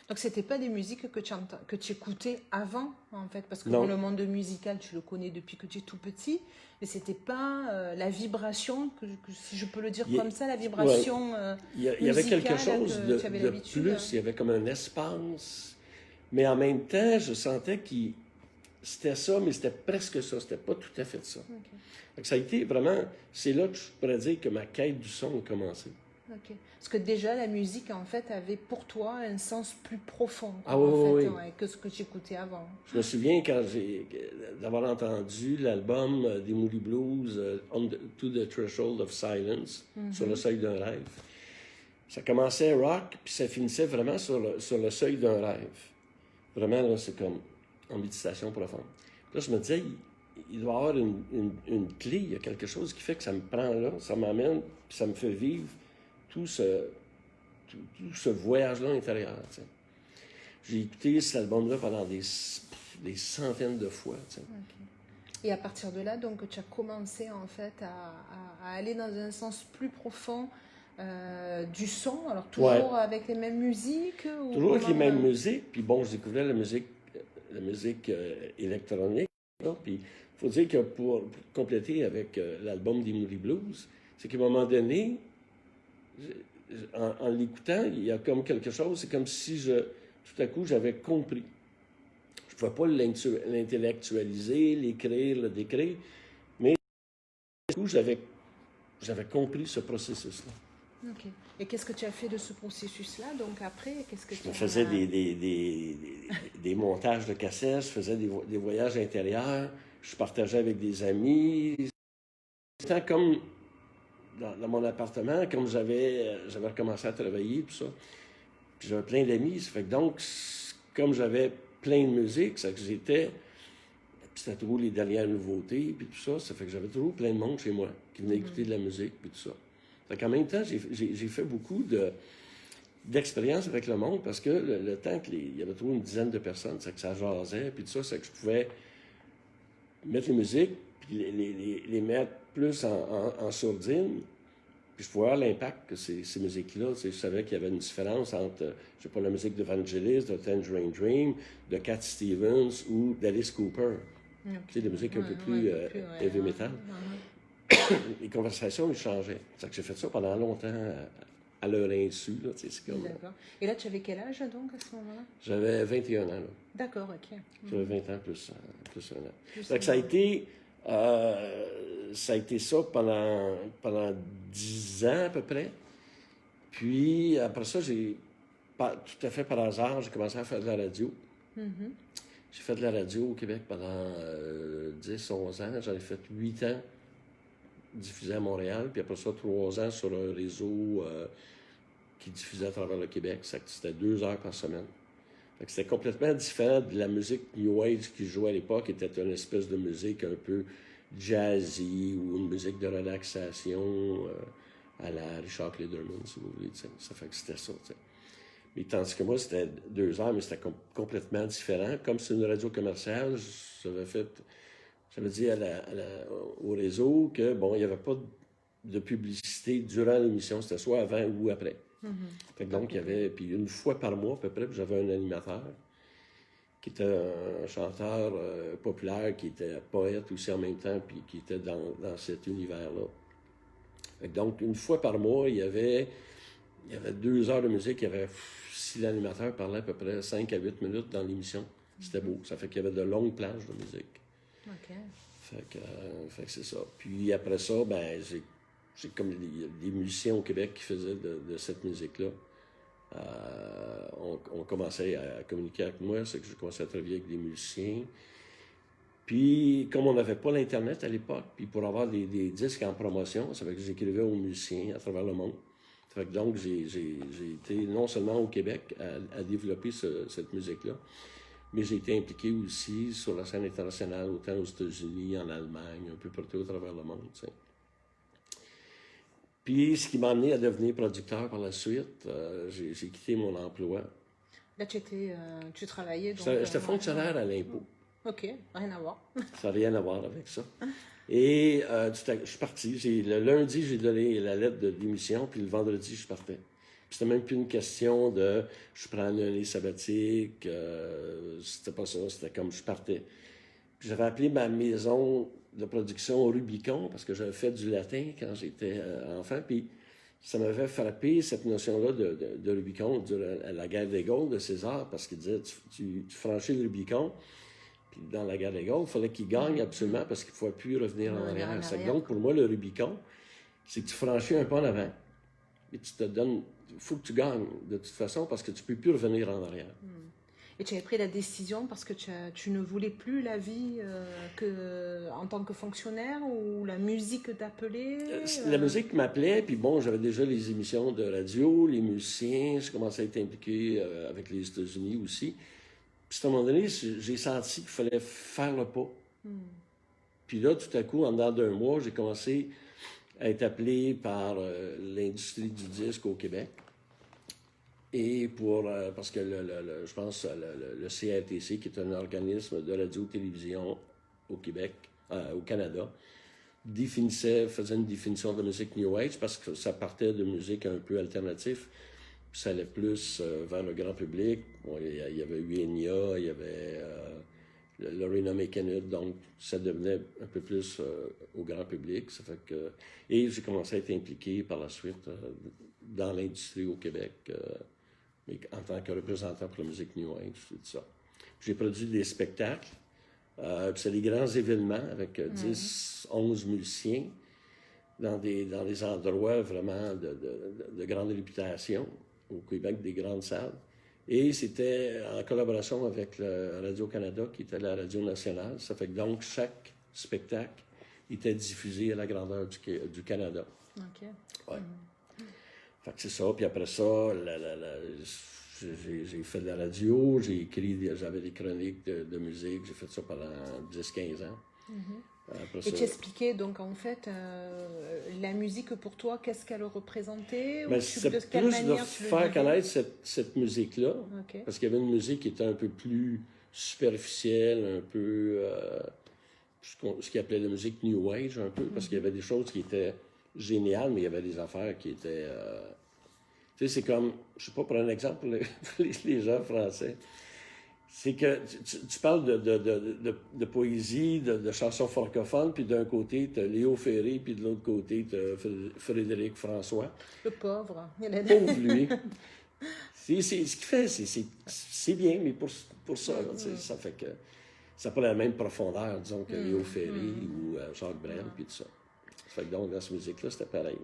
Donc, c'était pas des musiques que tu écoutais avant, en fait, parce que Non. dans le monde musical, tu le connais depuis que tu es tout petit, mais c'était pas la vibration, si je peux le dire comme ça, la vibration Il y avait quelque musicale chose que tu avais de l'habitude. plus, il y avait comme un espace, mais en même temps, je sentais que c'était ça, mais c'était presque ça, c'était pas tout à fait ça. Ok. Donc, ça a été vraiment, c'est là que je pourrais dire que ma quête du son a commencé. Ok. Parce que déjà, la musique, en fait, avait pour toi un sens plus profond, quoi, Ah oui, en oui, fait, oui. ouais, que ce que j'écoutais avant. Je me souviens d'avoir entendu l'album des Moody Blues, To the Threshold of Silence, sur le seuil d'un rêve. Ça commençait rock, puis ça finissait vraiment sur le seuil d'un rêve. Vraiment, là, c'est comme en méditation profonde. Puis là, je me disais, il doit y avoir une clé, il y a quelque chose qui fait que ça me prend là, ça m'amène, puis ça me fait vivre tout ce voyage-là intérieur. Tu sais. J'ai écouté cet album-là pendant des centaines de fois. Tu sais. Okay. Et à partir de là, donc, tu as commencé en fait à aller dans un sens plus profond du son, alors toujours avec les mêmes musiques ou toujours avec les mêmes musiques, puis bon, je découvrais la musique électronique. Là, puis il faut dire que pour compléter avec l'album des Moody Blues, c'est qu'à un moment donné, en l'écoutant, il y a comme quelque chose, c'est comme si tout à coup, j'avais compris. Je ne pouvais pas l'intellectualiser, l'écrire, le décrire, mais tout à coup, j'avais compris ce processus-là. Ok. Et qu'est-ce que tu as fait de ce processus-là? Donc après, qu'est-ce que tu Je faisais des montages de cassettes, je faisais des voyages intérieurs, je partageais avec des amis. C'était comme dans mon appartement, comme j'avais recommencé à travailler, tout ça. Puis j'avais plein d'amis. Ça fait que donc, comme j'avais plein de musique, ça fait que puis c'était toujours les dernières nouveautés, puis tout ça. Ça fait que j'avais toujours plein de monde chez moi qui venait écouter de la musique, puis tout ça. Fait qu'en même temps, j'ai fait beaucoup d'expériences avec le monde parce que le temps il y avait toujours une dizaine de personnes, c'est que ça jasait, puis tout ça, c'est que je pouvais mettre les musiques, puis les mettre plus en sourdine. Puis je pouvais voir l'impact que ces musiques-là, je savais qu'il y avait une différence entre, je sais pas, la musique de Vangelis, de Tangerine Dream, de Cat Stevens ou d'Alice Cooper. Okay. Tu sais, des musiques un peu plus heavy metal. Les conversations, ils changeaient. C'est que j'ai fait ça pendant longtemps à leur insu. Là, c'est comme, d'accord. Et là, tu avais quel âge donc à ce moment-là? J'avais 21 ans. Là. D'accord, ok. J'avais 20 ans plus un an. Donc, ça a été ça pendant 10 ans à peu près. Puis après ça, tout à fait par hasard, j'ai commencé à faire de la radio. J'ai fait de la radio au Québec pendant 10-11 ans. J'en ai fait 8 ans diffusé à Montréal. Puis après ça, 3 ans sur un réseau qui diffusait à travers le Québec. C'était 2 heures par semaine. C'était complètement différent de la musique New Age qui jouait à l'époque, qui était une espèce de musique un peu jazzy ou une musique de relaxation à la Richard Clayderman, si vous voulez. T'sais. Ça fait que c'était ça. T'sais. Mais tandis que moi, c'était 2 heures, mais c'était complètement différent. Comme c'est une radio commerciale, j'avais dit au réseau que, bon, il n'y avait pas de publicité durant l'émission, c'était soit avant ou après. Fait que donc, il y avait, puis une fois par mois à peu près, j'avais un animateur qui était un chanteur populaire, qui était poète aussi en même temps, puis qui était dans cet univers-là. Fait que donc, une fois par mois, il y avait 2 heures de musique, si l'animateur parlait à peu près 5 à 8 minutes dans l'émission, c'était beau. Ça fait qu'il y avait de longues plages de musique. OK. Fait que c'est ça. Puis après ça, ben j'ai comme des musiciens au Québec qui faisaient de cette musique-là. On commençait à communiquer avec moi, c'est que je commençais à travailler avec des musiciens. Puis, comme on n'avait pas l'Internet à l'époque, puis pour avoir des disques en promotion, ça fait que j'écrivais aux musiciens à travers le monde. Ça fait que donc, j'ai été non seulement au Québec à développer cette musique-là, mais j'ai été impliqué aussi sur la scène internationale, autant aux États-Unis, en Allemagne, un peu partout à travers le monde. T'sais. Puis, ce qui m'a amené à devenir producteur par la suite, j'ai quitté mon emploi. Là, tu travaillais donc... J'étais fonctionnaire à l'impôt. Ok, rien à voir. Ça n'a rien à voir avec ça. Et je suis parti. Le lundi, j'ai donné la lettre de démission, puis le vendredi, je partais. Puis c'était même plus une question de je prends une année sabbatique. C'était pas ça. C'était comme je partais. Puis j'avais appelé ma maison de production Rubicon parce que j'avais fait du latin quand j'étais enfant. Puis ça m'avait frappé cette notion-là de Rubicon durant la guerre des Gaules de César, parce qu'il disait tu franchis le Rubicon. Puis dans la guerre des Gaules, il fallait qu'il gagne absolument parce qu'il ne pouvait plus revenir en arrière. Donc, pour moi, le Rubicon, c'est que tu franchis un pas en avant et tu te donnes. Il faut que tu gagnes de toute façon parce que tu ne peux plus revenir en arrière. Et tu avais pris la décision parce que tu ne voulais plus la vie en tant que fonctionnaire, ou la musique t'appelait? La musique m'appelait, puis bon, j'avais déjà les émissions de radio, les musiciens, je commençais à être impliqué avec les États-Unis aussi. Puis à un moment donné, j'ai senti qu'il fallait faire le pas. Puis là, tout à coup, en dedans d'un mois, j'ai commencé à être appelé par l'industrie du disque au Québec. Et parce que je pense le CRTC, qui est un organisme de radio-télévision au Québec, au Canada, faisait une définition de musique New Age parce que ça partait de musique un peu alternative. Puis ça allait plus vers le grand public. Bon, il y avait eu Enya, il y avait Lorena McKennitt, donc ça devenait un peu plus au grand public. Ça fait que... Et j'ai commencé à être impliqué par la suite dans l'industrie au Québec, mais en tant que représentant pour la musique New Age, tout ça. J'ai produit des spectacles. C'est des grands événements avec 10, 11 musiciens dans des endroits vraiment de grande réputation au Québec, des grandes salles. Et c'était en collaboration avec le Radio-Canada, qui était la radio nationale. Ça fait que donc chaque spectacle était diffusé à la grandeur du Canada. OK. Ouais. Fait que c'est ça. Puis après ça, j'ai fait de la radio, j'avais des chroniques de musique. J'ai fait ça pendant 10-15 ans. Et tu expliquais donc en fait la musique pour toi, qu'est-ce qu'elle représentait? Ben, c'est de quelle manière de faire connaître cette musique-là. Okay. Parce qu'il y avait une musique qui était un peu plus superficielle, un peu ce qu'ils appelait la musique New Age, un peu, parce qu'il y avait des choses qui étaient géniales, mais il y avait des affaires qui étaient... tu sais, c'est comme, je sais pas, pour un exemple pour les gens français, c'est que tu parles de poésie, de chansons francophones, puis d'un côté, tu as Léo Ferré, puis de l'autre côté, tu as Frédéric François. Le pauvre. Pauvre lui. Ce qu'il fait, c'est bien, mais pour ça, ça fait que ça n'a pas la même profondeur, disons, que Léo Ferré ou Jacques Brel, puis tout ça. Ça fait que donc, dans cette musique-là, c'était pareil.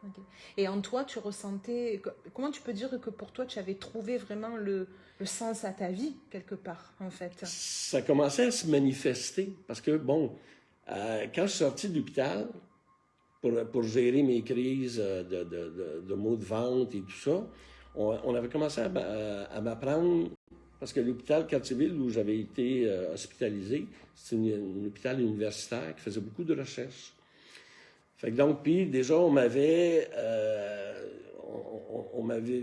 Okay. Et en toi, tu ressentais... Comment tu peux dire que pour toi, tu avais trouvé vraiment le sens à ta vie, quelque part, en fait? Ça commençait à se manifester, parce que, bon, quand je suis sorti de l'hôpital, pour gérer mes crises de maux de ventre et tout ça, on avait commencé à m'apprendre, parce que l'hôpital Cartierville, où j'avais été hospitalisé, c'est un hôpital universitaire qui faisait beaucoup de recherches. Fait que donc, puis déjà, on m'avait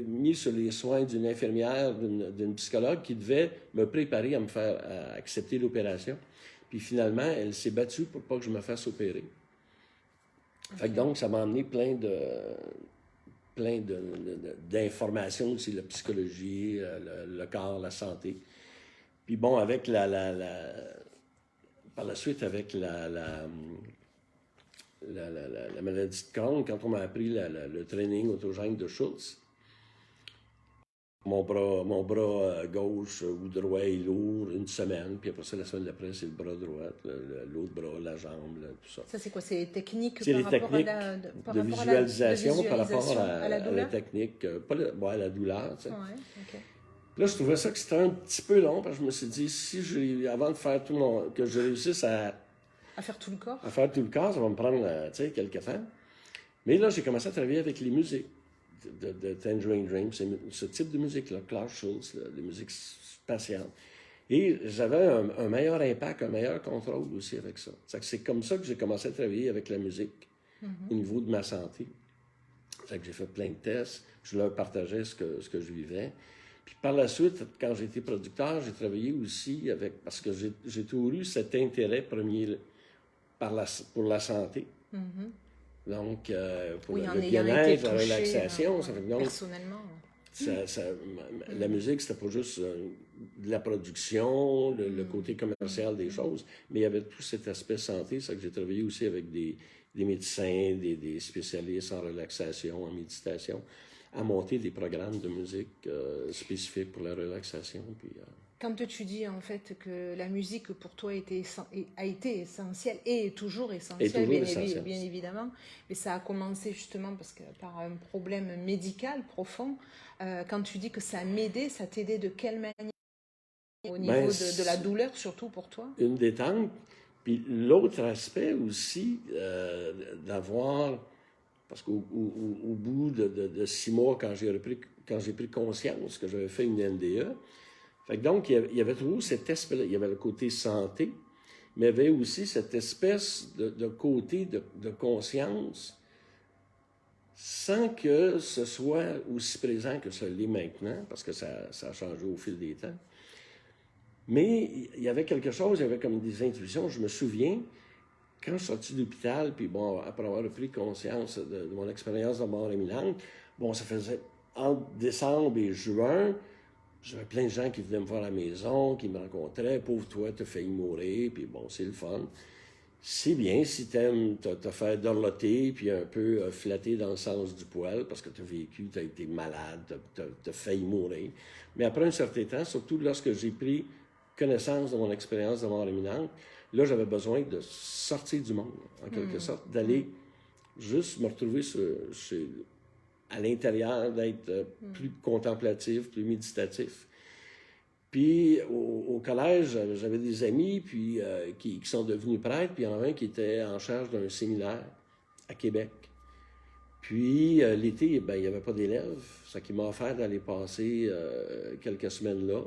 mis sur les soins d'une infirmière, d'une psychologue qui devait me préparer à me faire accepter l'opération. Puis finalement, elle s'est battue pour pas que je me fasse opérer. Okay. Fait que donc, ça m'a amené plein d'informations aussi, la psychologie, le corps, la santé. Puis bon, avec par la suite, avec la maladie de Crohn, quand on m'a appris le training autogène de Schultz, mon bras gauche ou droit est lourd une semaine, puis après ça, la semaine d'après, c'est le bras droit, l'autre bras, la jambe, tout ça. Ça, c'est quoi? C'est les techniques de visualisation par rapport à la technique, pas à la douleur. Tu sais. Ouais, okay. Là, je trouvais ça que c'était un petit peu long, parce que je me suis dit, avant de faire que je réussisse à faire tout le corps? À faire tout le corps, ça va me prendre quelques temps. Mais là, j'ai commencé à travailler avec les musiques de Tangerine Dream, ce type de musique-là, Klaus Schultz, les musiques spatiales. Et j'avais un meilleur impact, un meilleur contrôle aussi avec ça. C'est comme ça que j'ai commencé à travailler avec la musique au niveau de ma santé. C'est que j'ai fait plein de tests, je leur partageais ce que je vivais. Puis par la suite, quand j'ai été producteur, j'ai travaillé aussi avec, parce que j'ai toujours eu cet intérêt premier pour la santé. Donc, pour Oui, le en ayant été bien-être, la touché relaxation. Ça fait que donc, personnellement. la musique, c'était pas juste de la production, le côté commercial des choses, mais il y avait tout cet aspect santé. C'est que j'ai travaillé aussi avec des médecins, des spécialistes en relaxation, en méditation, à monter des programmes de musique spécifiques pour la relaxation. Puis, Quand tu dis en fait que la musique pour toi a été essentielle et est toujours essentielle, bien évidemment, mais ça a commencé justement parce que par un problème médical profond. Quand tu dis que ça m'aidait, ça t'aidait de quelle manière? Au niveau de la douleur, surtout pour toi? Une détente. Puis l'autre aspect aussi, d'avoir, parce qu'au bout de 6 mois, quand j'ai pris conscience que j'avais fait une NDE, fait que donc, il y avait toujours cet aspect-là. Il y avait le côté santé, mais il y avait aussi cette espèce de côté de conscience sans que ce soit aussi présent que ça l'est maintenant, parce que ça a changé au fil des temps. Mais il y avait quelque chose, il y avait comme des intuitions. Je me souviens, quand je suis sorti de l'hôpital, puis bon, après avoir pris conscience de mon expérience de mort imminente, bon, ça faisait entre décembre et juin, j'avais plein de gens qui venaient me voir à la maison, qui me rencontraient. Pauvre toi, t'as failli mourir, puis bon, c'est le fun. C'est bien si t'aimes te faire dorloter, puis un peu flatter dans le sens du poil, parce que t'as vécu, t'as été malade, t'as failli mourir. Mais après un certain temps, surtout lorsque j'ai pris connaissance de mon expérience de mort imminente, là, j'avais besoin de sortir du monde, en quelque sorte, d'aller juste me retrouver à l'intérieur, d'être plus contemplatif, plus méditatif. Puis, au collège, j'avais des amis puis, qui sont devenus prêtres, puis il y en avait un qui était en charge d'un séminaire à Québec. Puis, l'été, ben, il n'y avait pas d'élèves, ça qui m'a offert d'aller passer quelques semaines là,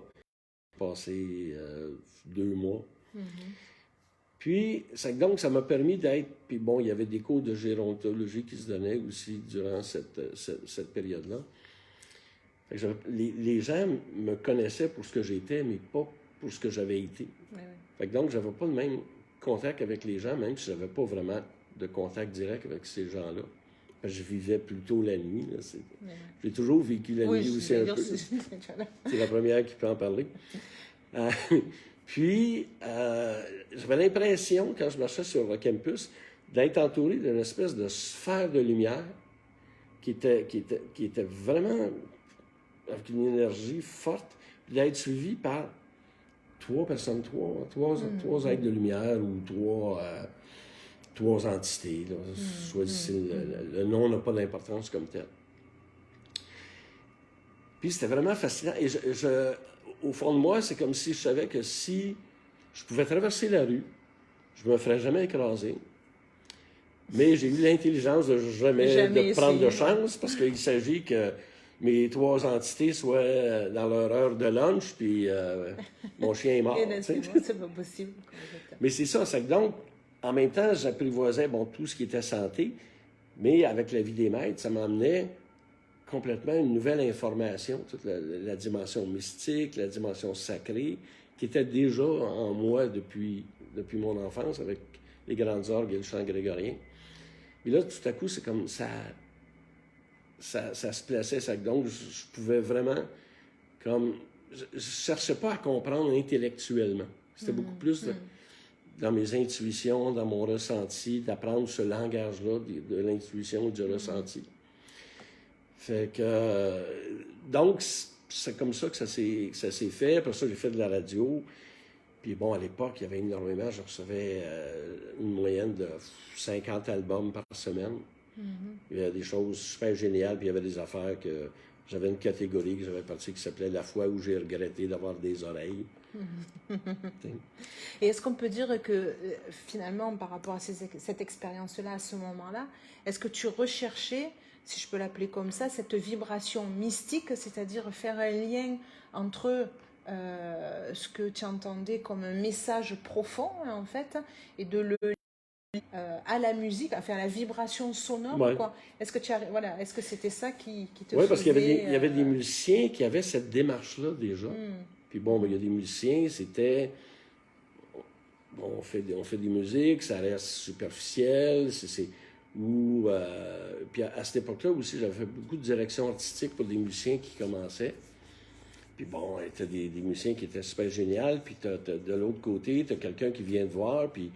passer 2 mois. Puis, donc, ça m'a permis d'être... Puis bon, il y avait des cours de gérontologie qui se donnaient aussi durant cette période-là. Les gens me connaissaient pour ce que j'étais, mais pas pour ce que j'avais été. Fait que donc, j'avais pas le même contact avec les gens, même si j'avais pas vraiment de contact direct avec ces gens-là. Je vivais plutôt la nuit. J'ai toujours vécu la nuit aussi un peu. C'est la première qui peut en parler. Puis, j'avais l'impression, quand je marchais sur le campus, d'être entouré d'une espèce de sphère de lumière qui était vraiment avec une énergie forte, puis d'être suivi par 3 personnes, trois êtres de lumière ou 3 entités. Là. Le nom n'a pas d'importance comme tel. Puis c'était vraiment fascinant. Et au fond de moi, c'est comme si je savais que si je pouvais traverser la rue, je ne me ferais jamais écraser. Mais j'ai eu l'intelligence de jamais prendre de chance, parce qu'il s'agit que mes 3 entités soient dans leur heure de lunch, puis mon chien est mort. C'est pas possible. Mais c'est ça, c'est que donc, en même temps, j'apprivoisais tout ce qui était santé, mais avec la vie des maîtres, ça m'emmenait complètement une nouvelle information, toute la dimension mystique, la dimension sacrée, qui était déjà en moi depuis mon enfance, avec les grandes orgues et le chant grégorien. Et là, tout à coup, c'est comme ça se plaçait. Donc, je pouvais vraiment, comme... Je ne cherchais pas à comprendre intellectuellement. C'était beaucoup plus dans mes intuitions, dans mon ressenti, d'apprendre ce langage-là de l'intuition et du ressenti. Fait que... donc, c'est comme ça que ça s'est fait. Après ça, j'ai fait de la radio. Puis bon, à l'époque, il y avait énormément. Je recevais une moyenne de 50 albums par semaine. Il y avait des choses super géniales, puis il y avait des affaires que... J'avais une catégorie que j'avais partie qui s'appelait « La fois où j'ai regretté d'avoir des oreilles ». Et est-ce qu'on peut dire que, finalement, par rapport à cette expérience-là, à ce moment-là, est-ce que tu recherchais, si je peux l'appeler comme ça, cette vibration mystique, c'est-à-dire faire un lien entre ce que tu entendais comme un message profond, en fait, et de le à la musique, enfin à la vibration sonore, Ouais. quoi. Est-ce que voilà, est-ce que c'était ça qui te Oui, parce qu'il faisait... y avait des musiciens qui avaient cette démarche-là déjà. Puis bon, ben, il y a des musiciens, c'était... Bon, on fait des musiques, ça reste superficiel, ou, puis à cette époque-là aussi, j'avais fait beaucoup de direction artistique pour des musiciens qui commençaient. Puis bon, t'as des musiciens qui étaient super géniaux, puis de l'autre côté, t'as quelqu'un qui vient te voir, puis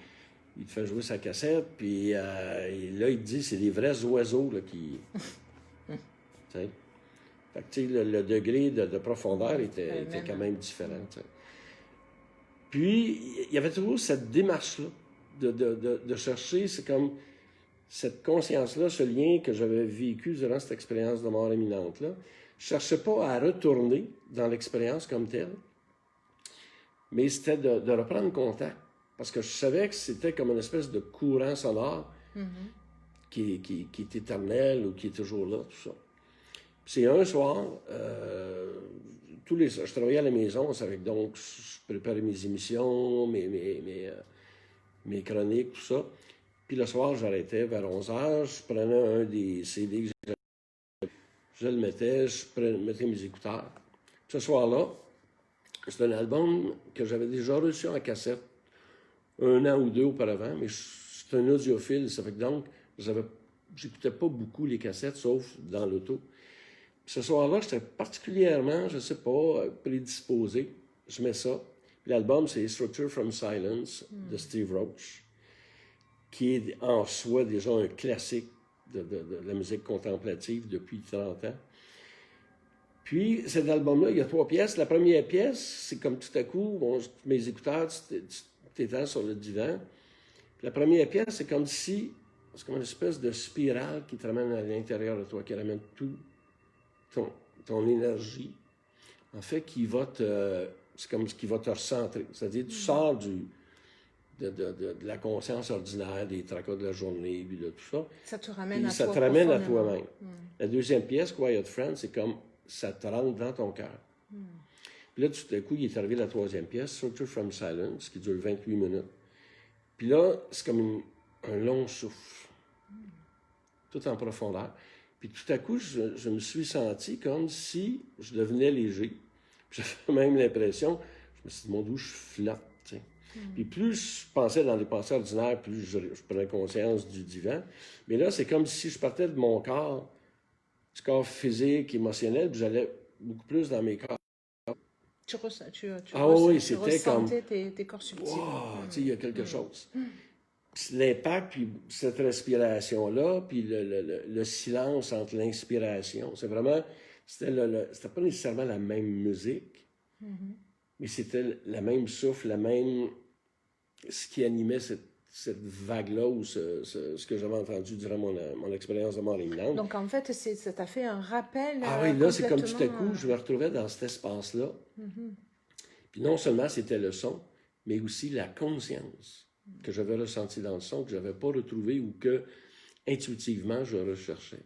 il te fait jouer sa cassette, puis et là, il te dit, c'est des vrais oiseaux là, qui... tu sais. Fait que, tu sais, le degré de profondeur était quand même différent, tu sais. Puis, il y avait toujours cette démarche-là de chercher, c'est comme cette conscience-là, ce lien que j'avais vécu durant cette expérience de mort imminente-là. Je ne cherchais pas à retourner dans l'expérience comme telle, mais c'était de reprendre contact. Parce que je savais que c'était comme une espèce de courant sonore qui est éternel ou qui est toujours là, tout ça. Puis c'est un soir, je travaillais à la maison, donc je préparais mes émissions, mes chroniques, tout ça. Puis le soir, j'arrêtais vers 11h, je prenais un des CD que j'avais, je le mettais, mettais mes écouteurs. Ce soir-là, c'est un album que j'avais déjà reçu en cassette 1 an ou 2 auparavant, mais c'est un audiophile, ça fait que donc, j'écoutais pas beaucoup les cassettes, sauf dans l'auto. Ce soir-là, j'étais particulièrement, je ne sais pas, prédisposé. Je mets ça. L'album, c'est Structure from Silence de Steve Roach, qui est en soi déjà un classique de la musique contemplative depuis 30 ans. Puis, cet album-là, il y a 3 pièces. La première pièce, c'est comme tout à coup, bon, mes écouteurs, tu t'étends sur le divan. Puis la première pièce, c'est comme une espèce de spirale qui te ramène à l'intérieur de toi, qui ramène tout. Ton énergie, en fait, c'est comme ce qui va te recentrer. C'est-à-dire, tu sors de la conscience ordinaire, des tracas de la journée, puis de tout ça. Ça te ramène ça te ramène à toi-même. La deuxième pièce, Quiet Friend, c'est comme ça te rentre dans ton cœur. Puis là, tout à coup, il est arrivé la troisième pièce, Structure from Silence, qui dure 28 minutes. Puis là, c'est comme un long souffle, tout en profondeur. Puis tout à coup, je me suis senti comme si je devenais léger. Puis j'avais même l'impression, je me suis dit, mon Dieu, je flotte. Tu sais. Puis plus je pensais dans les pensées ordinaires, plus je prenais conscience du divan. Mais là, c'est comme si je partais de mon corps, du corps physique, émotionnel, puis j'allais beaucoup plus dans mes corps. Tu c'était comme... tes corps subtils. Wow, tu sais, il y a quelque chose. L'impact, puis cette respiration-là, puis le silence entre l'inspiration. C'est vraiment, c'était pas nécessairement la même musique, mais c'était la même souffle, ce qui animait cette vague-là, ou ce que j'avais entendu durant mon expérience de mort imminente. Donc en fait, ça t'a fait un rappel. Ah oui, là, c'est comme tout à coup, je me retrouvais dans cet espace-là. Puis non seulement c'était le son, mais aussi la conscience que j'avais ressenti dans le son, que je n'avais pas retrouvé ou que, intuitivement, je recherchais.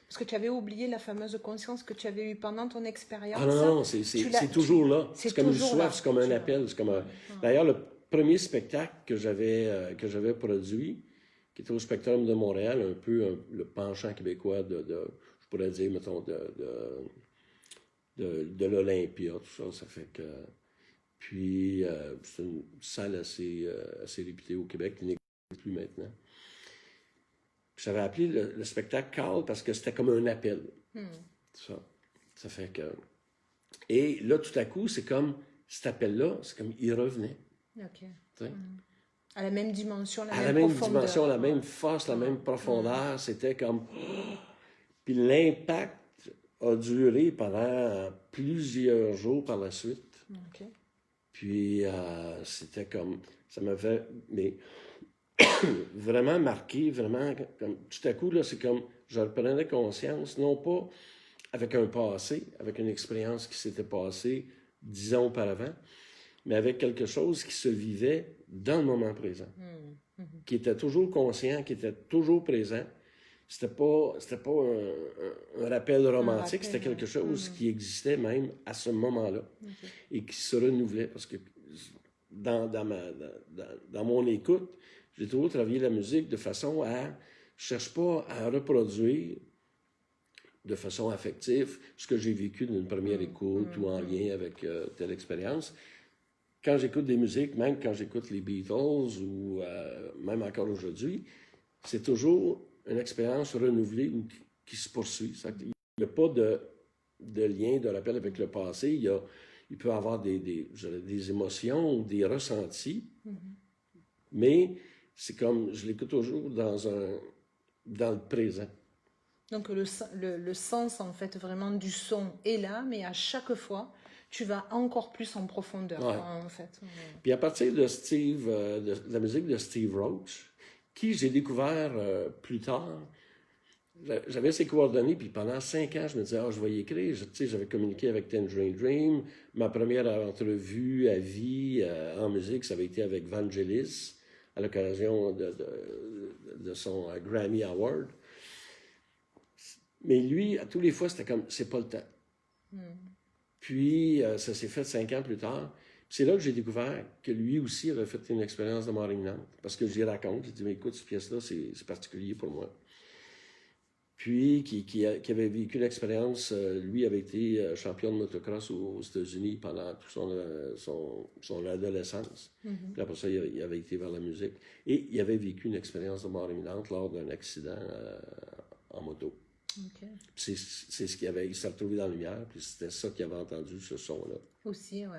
Parce que tu avais oublié la fameuse conscience que tu avais eue pendant ton expérience. Ah non, c'est toujours là. C'est comme une soif, c'est comme un appel. D'ailleurs, le premier spectacle que j'avais produit, qui était au Spectrum de Montréal, un peu le penchant québécois je pourrais dire, mettons, de l'Olympia, tout ça, ça fait que... Puis, c'est une salle assez réputée au Québec, qui n'existe plus maintenant. J'avais appelé le spectacle Call parce que c'était comme un appel. Ça fait que... Et là, tout à coup, c'est comme cet appel-là, c'est comme il revenait. OK. À la même dimension, la même dimension, la même force, la même profondeur. C'était comme... Puis l'impact a duré pendant plusieurs jours par la suite. OK. Puis, c'était comme... Ça m'avait vraiment marqué, vraiment... Comme, tout à coup, là, c'est comme... Je reprenais conscience, non pas avec un passé, avec une expérience qui s'était passée 10 ans auparavant, mais avec quelque chose qui se vivait dans le moment présent, qui était toujours conscient, qui était toujours présent. C'était pas un rappel romantique, c'était quelque chose qui existait même à ce moment-là et qui se renouvelait. Parce que dans mon écoute, j'ai toujours travaillé la musique de façon à... Je cherche pas à reproduire de façon affective ce que j'ai vécu d'une première écoute ou en lien avec telle expérience. Quand j'écoute des musiques, même quand j'écoute les Beatles ou même encore aujourd'hui, c'est toujours une expérience renouvelée ou qui se poursuit. Il n'y a pas de lien, de rappel avec le passé. Il peut y avoir des émotions, des ressentis, mais c'est comme, je l'écoute toujours dans le présent. Donc le sens en fait vraiment du son est là, mais à chaque fois, tu vas encore plus en profondeur, Ouais. en fait. Puis à partir de de la musique de Steve Roach, qui j'ai découvert plus tard, j'avais ses coordonnées, puis pendant 5 ans, je me disais, je vais y écrire. J'avais communiqué avec Tangerine Dream. Ma première entrevue à vie en musique, ça avait été avec Vangelis, à l'occasion de son Grammy Award. Mais lui, à tous les fois, c'était comme, c'est pas le temps. Puis, ça s'est fait 5 ans plus tard. C'est là que j'ai découvert que lui aussi avait fait une expérience de Morning-Nantes. Parce que j'y raconte, j'ai dit, mais écoute, cette pièce-là, c'est particulier pour moi. Puis, qui avait vécu l'expérience, lui avait été champion de motocross aux États-Unis pendant toute son adolescence. Puis après ça, il avait été vers la musique. Et il avait vécu une expérience de Morning-Nantes lors d'un accident en moto. Okay. C'est ce qu'il avait, il s'est retrouvé dans la lumière, puis c'était ça qu'il avait entendu, ce son-là. Aussi, ouais.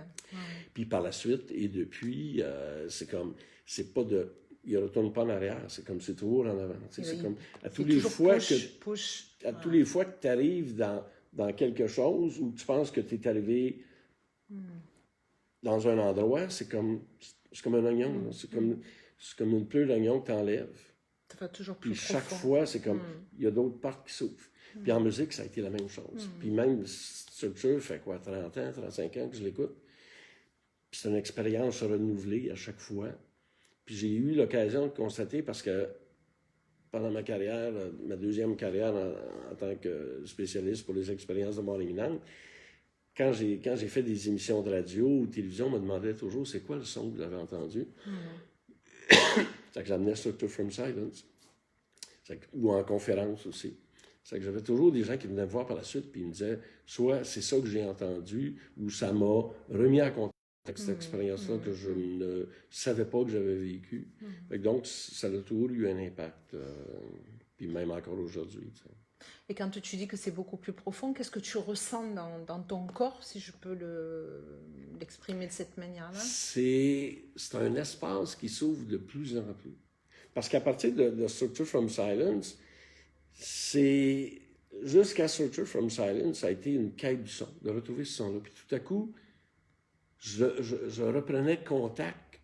Puis par la suite, et depuis, c'est comme, c'est pas de, il retourne pas en arrière, c'est comme, c'est toujours en avant. C'est comme, à tous les fois tous les fois que tu arrives dans quelque chose où tu penses que tu es arrivé dans un endroit, c'est comme un oignon, c'est comme une pleure d'oignon que tu enlèves. Toujours plus puis chaque profond. fois, c'est comme, il y a d'autres portes qui s'ouvrent. Puis en musique, ça a été la même chose. Puis même, Structure fait quoi, 30 ans, 35 ans que je l'écoute. Puis c'est une expérience renouvelée à chaque fois. Puis j'ai eu l'occasion de constater, parce que pendant ma carrière, ma deuxième carrière en tant que spécialiste pour les expériences de Morning-Nantes, quand j'ai fait des émissions de radio ou de télévision, on me demandait toujours, c'est quoi le son que vous avez entendu? C'est que j'amenais Structure from Silence. Ou en conférence aussi. C'est que j'avais toujours des gens qui venaient me voir par la suite puis ils me disaient, soit c'est ça que j'ai entendu, ou ça m'a remis en contact avec cette expérience-là que je ne savais pas que j'avais vécue. Donc, ça a toujours eu un impact, puis même encore aujourd'hui. Tu sais. Et quand tu dis que c'est beaucoup plus profond, qu'est-ce que tu ressens dans ton corps, si je peux l'exprimer de cette manière-là? C'est un espace qui s'ouvre de plus en plus. Parce qu'à partir de Structure from Silence, c'est jusqu'à Structure from Silence, ça a été une quête du son, de retrouver ce son-là. Puis tout à coup, je reprenais contact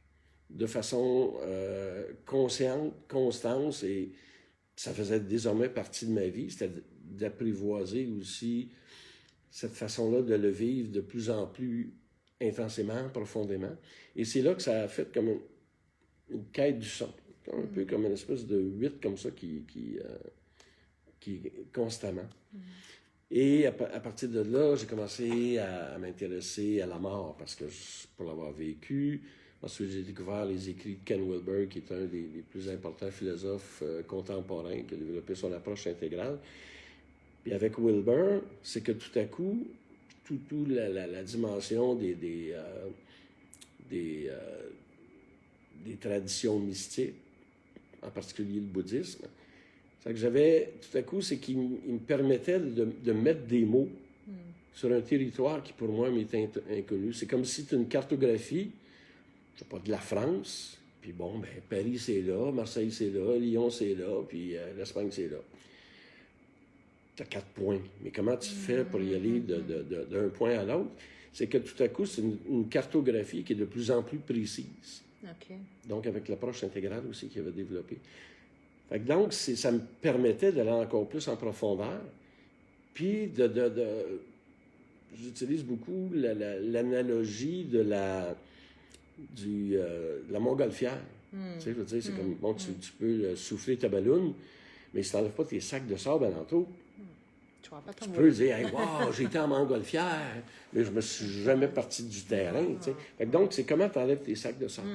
de façon consciente, constante, et ça faisait désormais partie de ma vie. C'était d'apprivoiser aussi cette façon-là de le vivre de plus en plus intensément, profondément. Et c'est là que ça a fait comme une quête du son. Un peu comme une espèce de 8 comme ça qui constamment. Et à partir de là, j'ai commencé à m'intéresser à la mort parce que pour l'avoir vécu, ensuite j'ai découvert les écrits de Ken Wilber, qui est un des plus importants philosophes contemporains qui a développé son approche intégrale. Puis avec Wilber, c'est que tout à coup, la dimension des traditions mystiques, en particulier le bouddhisme. C'est que j'avais, tout à coup, c'est qu'il me permettait de mettre des mots sur un territoire qui, pour moi, m'était inconnu. C'est comme si tu as une cartographie, je sais pas, de la France, puis bon, ben Paris, c'est là, Marseille, c'est là, Lyon, c'est là, puis l'Espagne, c'est là. Tu as 4 points. Mais comment tu fais pour y aller d'un point à l'autre? C'est que tout à coup, c'est une cartographie qui est de plus en plus précise. Okay. Donc, avec l'approche intégrale aussi qu'il avait développée. Donc, ça me permettait d'aller encore plus en profondeur. Puis, j'utilise beaucoup l'analogie de la montgolfière. Tu sais, je veux dire, c'est comme, bon, tu peux souffler ta balloune, mais si tu n'enlèves pas tes sacs de sable alentour, tu peux dire, hey, wow, j'ai été en montgolfière, mais je me suis jamais parti du terrain. Tu sais. Donc, c'est comment tu enlèves tes sacs de sable.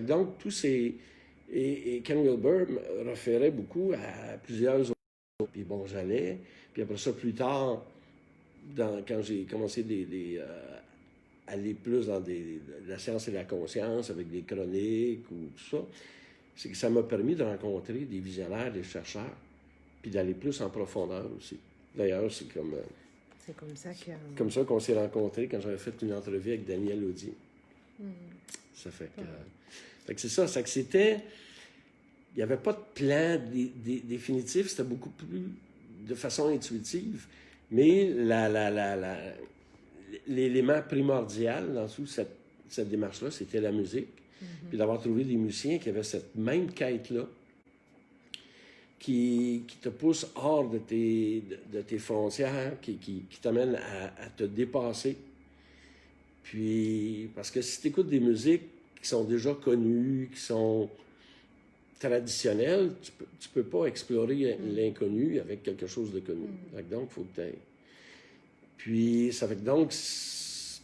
Donc, tous ces... Et Ken Wilber me référait beaucoup à plusieurs autres. Puis bon, j'allais. Puis après ça, plus tard, quand j'ai commencé aller plus dans la science et la conscience avec des chroniques ou tout ça, c'est que ça m'a permis de rencontrer des visionnaires, des chercheurs, puis d'aller plus en profondeur aussi. D'ailleurs, c'est comme ça qu'on s'est rencontrés quand j'avais fait une entrevue avec Daniel Audi. Ça fait que c'est ça. C'est que c'était... Il n'y avait pas de plan définitif, c'était beaucoup plus de façon intuitive. Mais l'élément primordial dans toute cette démarche-là, c'était la musique. Puis d'avoir trouvé des musiciens qui avaient cette même quête-là, qui te pousse hors de tes frontières, qui t'amène à te dépasser. Puis, parce que si tu écoutes des musiques qui sont déjà connues, qui sont traditionnelles, tu peux pas explorer l'inconnu avec quelque chose de connu. Donc, il faut que tu ailles. Puis, ça fait que donc,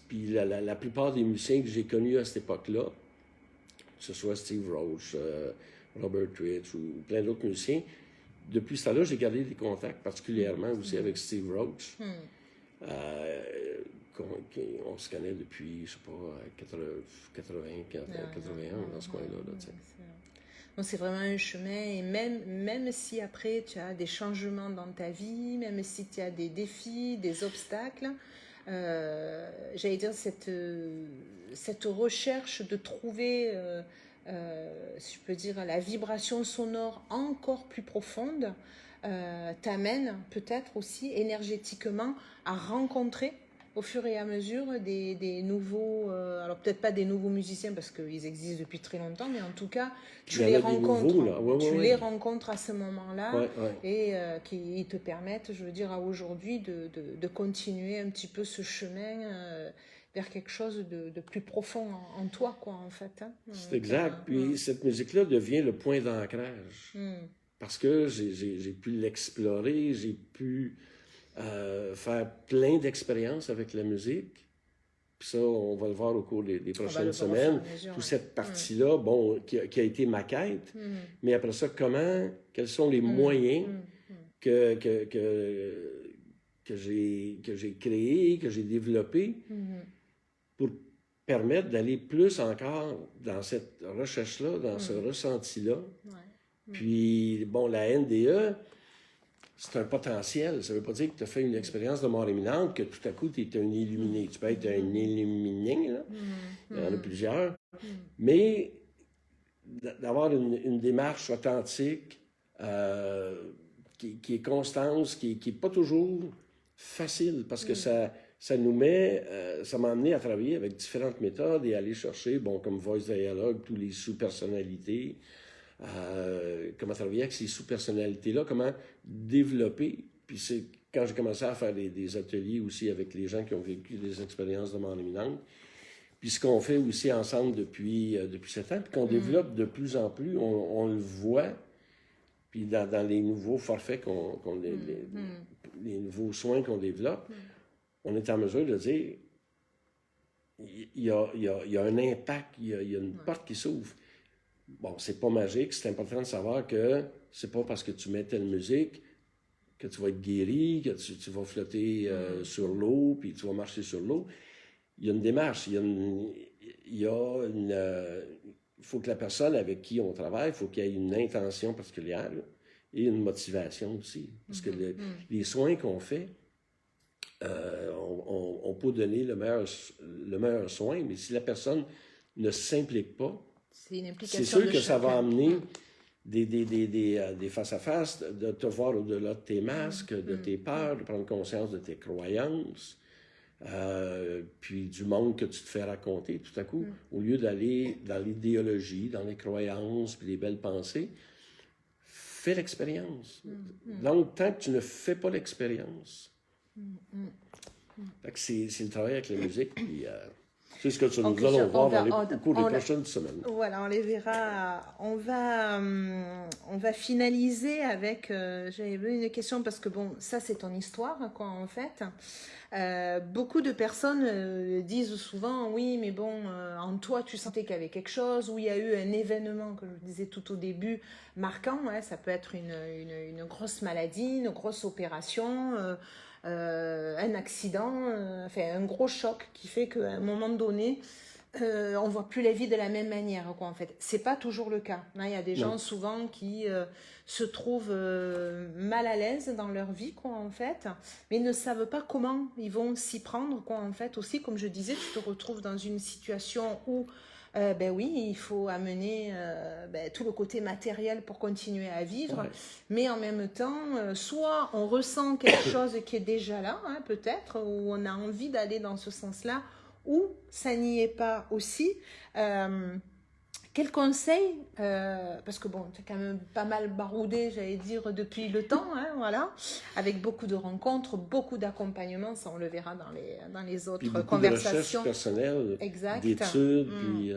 puis la plupart des musiciens que j'ai connus à cette époque-là, que ce soit Steve Roach, Robert Rich ou plein d'autres musiciens, depuis ce temps-là, j'ai gardé des contacts, particulièrement aussi avec Steve Roach. On se connaît depuis, je sais pas, 81, dans ce coin-là. Donc c'est vraiment un chemin, et même si après tu as des changements dans ta vie, même si tu as des défis, des obstacles, j'allais dire cette recherche de trouver, si je peux dire, la vibration sonore encore plus profonde, t'amène peut-être aussi énergétiquement à rencontrer au fur et à mesure des nouveaux, alors peut-être pas des nouveaux musiciens parce qu'ils existent depuis très longtemps, mais en tout cas tu les rencontres, les rencontres à ce moment-là, et qui te permettent, je veux dire, à aujourd'hui de continuer un petit peu ce chemin vers quelque chose de plus profond en toi, quoi, en fait. Hein. C'est exact. Puis cette musique-là devient le point d'ancrage. Parce que j'ai pu l'explorer, j'ai pu faire plein d'expériences avec la musique. Puis ça, on va le voir au cours des prochaines semaines. Toute cette partie-là, bon, qui a été ma quête. Mais après ça, quels sont les moyens que j'ai créés, que j'ai développés pour permettre d'aller plus encore dans cette recherche-là, dans ce ressenti-là. Puis, bon, la NDE, c'est un potentiel. Ça ne veut pas dire que tu as fait une expérience de mort imminente, que tout à coup, tu es un illuminé. Tu peux être un illuminé, là. Il y en a plusieurs. Mais d'avoir une démarche authentique, qui est constante, qui n'est pas toujours facile, parce que ça m'a amené à travailler avec différentes méthodes et aller chercher, bon, comme Voice Dialogue, tous les sous-personnalités, comment travailler avec ces sous-personnalités-là, comment développer. Puis c'est quand j'ai commencé à faire des ateliers aussi avec les gens qui ont vécu des expériences de mort imminente. Puis ce qu'on fait aussi ensemble depuis 7 ans, puis qu'on développe de plus en plus, on le voit. Puis dans les nouveaux forfaits, les nouveaux soins qu'on développe, on est en mesure de dire il y a un impact, il y a une porte qui s'ouvre. Bon, c'est pas magique, c'est important de savoir que c'est pas parce que tu mets telle musique que tu vas être guéri, que tu vas flotter sur l'eau, puis tu vas marcher sur l'eau. Il y a une démarche, il faut que la personne avec qui on travaille, il faut qu'il y ait une intention particulière et une motivation aussi. Parce que les soins qu'on fait, on peut donner le meilleur soin, mais si la personne ne s'implique pas, c'est sûr que ça va amener des face-à-face, de te voir au-delà de tes masques, de tes peurs, de prendre conscience de tes croyances, puis du monde que tu te fais raconter tout à coup, au lieu d'aller dans l'idéologie, dans les croyances, puis les belles pensées, fais l'expérience. Donc, tant que tu ne fais pas l'expérience, c'est le travail avec la musique, puis C'est ce que nous Donc, allons voir au cours des on- prochaines semaines. Voilà, on les verra. On va finaliser avec. J'avais une question parce que bon, ça c'est ton histoire, quoi, en fait. Beaucoup de personnes disent souvent, oui, mais bon, en toi, tu sentais qu'il y avait quelque chose, ou il y a eu un événement, que je disais tout au début, marquant. Ouais, ça peut être une grosse maladie, une grosse opération, un accident, enfin, un gros choc qui fait qu'à un moment donné, on voit plus la vie de la même manière, quoi, en fait. C'est pas toujours le cas. Il y a des Non. gens souvent qui se trouvent mal à l'aise dans leur vie, quoi, en fait, mais ne savent pas comment ils vont s'y prendre, quoi, en fait. Aussi, comme je disais, tu te retrouves dans une situation où, ben oui, il faut amener tout le côté matériel pour continuer à vivre, Ouais. mais en même temps, soit on ressent quelque chose qui est déjà là, hein, peut-être, ou on a envie d'aller dans ce sens-là, ou ça n'y est pas aussi. Quel conseil, parce que bon, tu as quand même pas mal baroudé, j'allais dire, depuis le temps, hein, voilà, avec beaucoup de rencontres, beaucoup d'accompagnement, ça on le verra dans les Puis autres beaucoup conversations. de recherches personnelles, Exact. d'études, puis...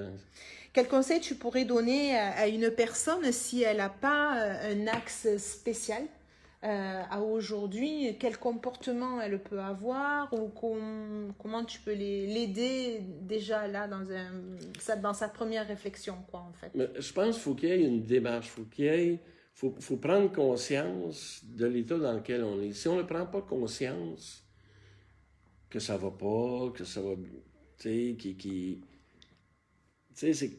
Quel conseil tu pourrais donner à une personne si elle n'a pas un axe spécial à aujourd'hui? Quel comportement elle peut avoir ou comment tu peux l'aider déjà là dans sa première réflexion, quoi, en fait? Mais je pense qu'il faut qu'il y ait une démarche, faut prendre conscience de l'état dans lequel on est. Si on ne prend pas conscience que ça va pas, que ça va... Tu sais, tu sais, c'est...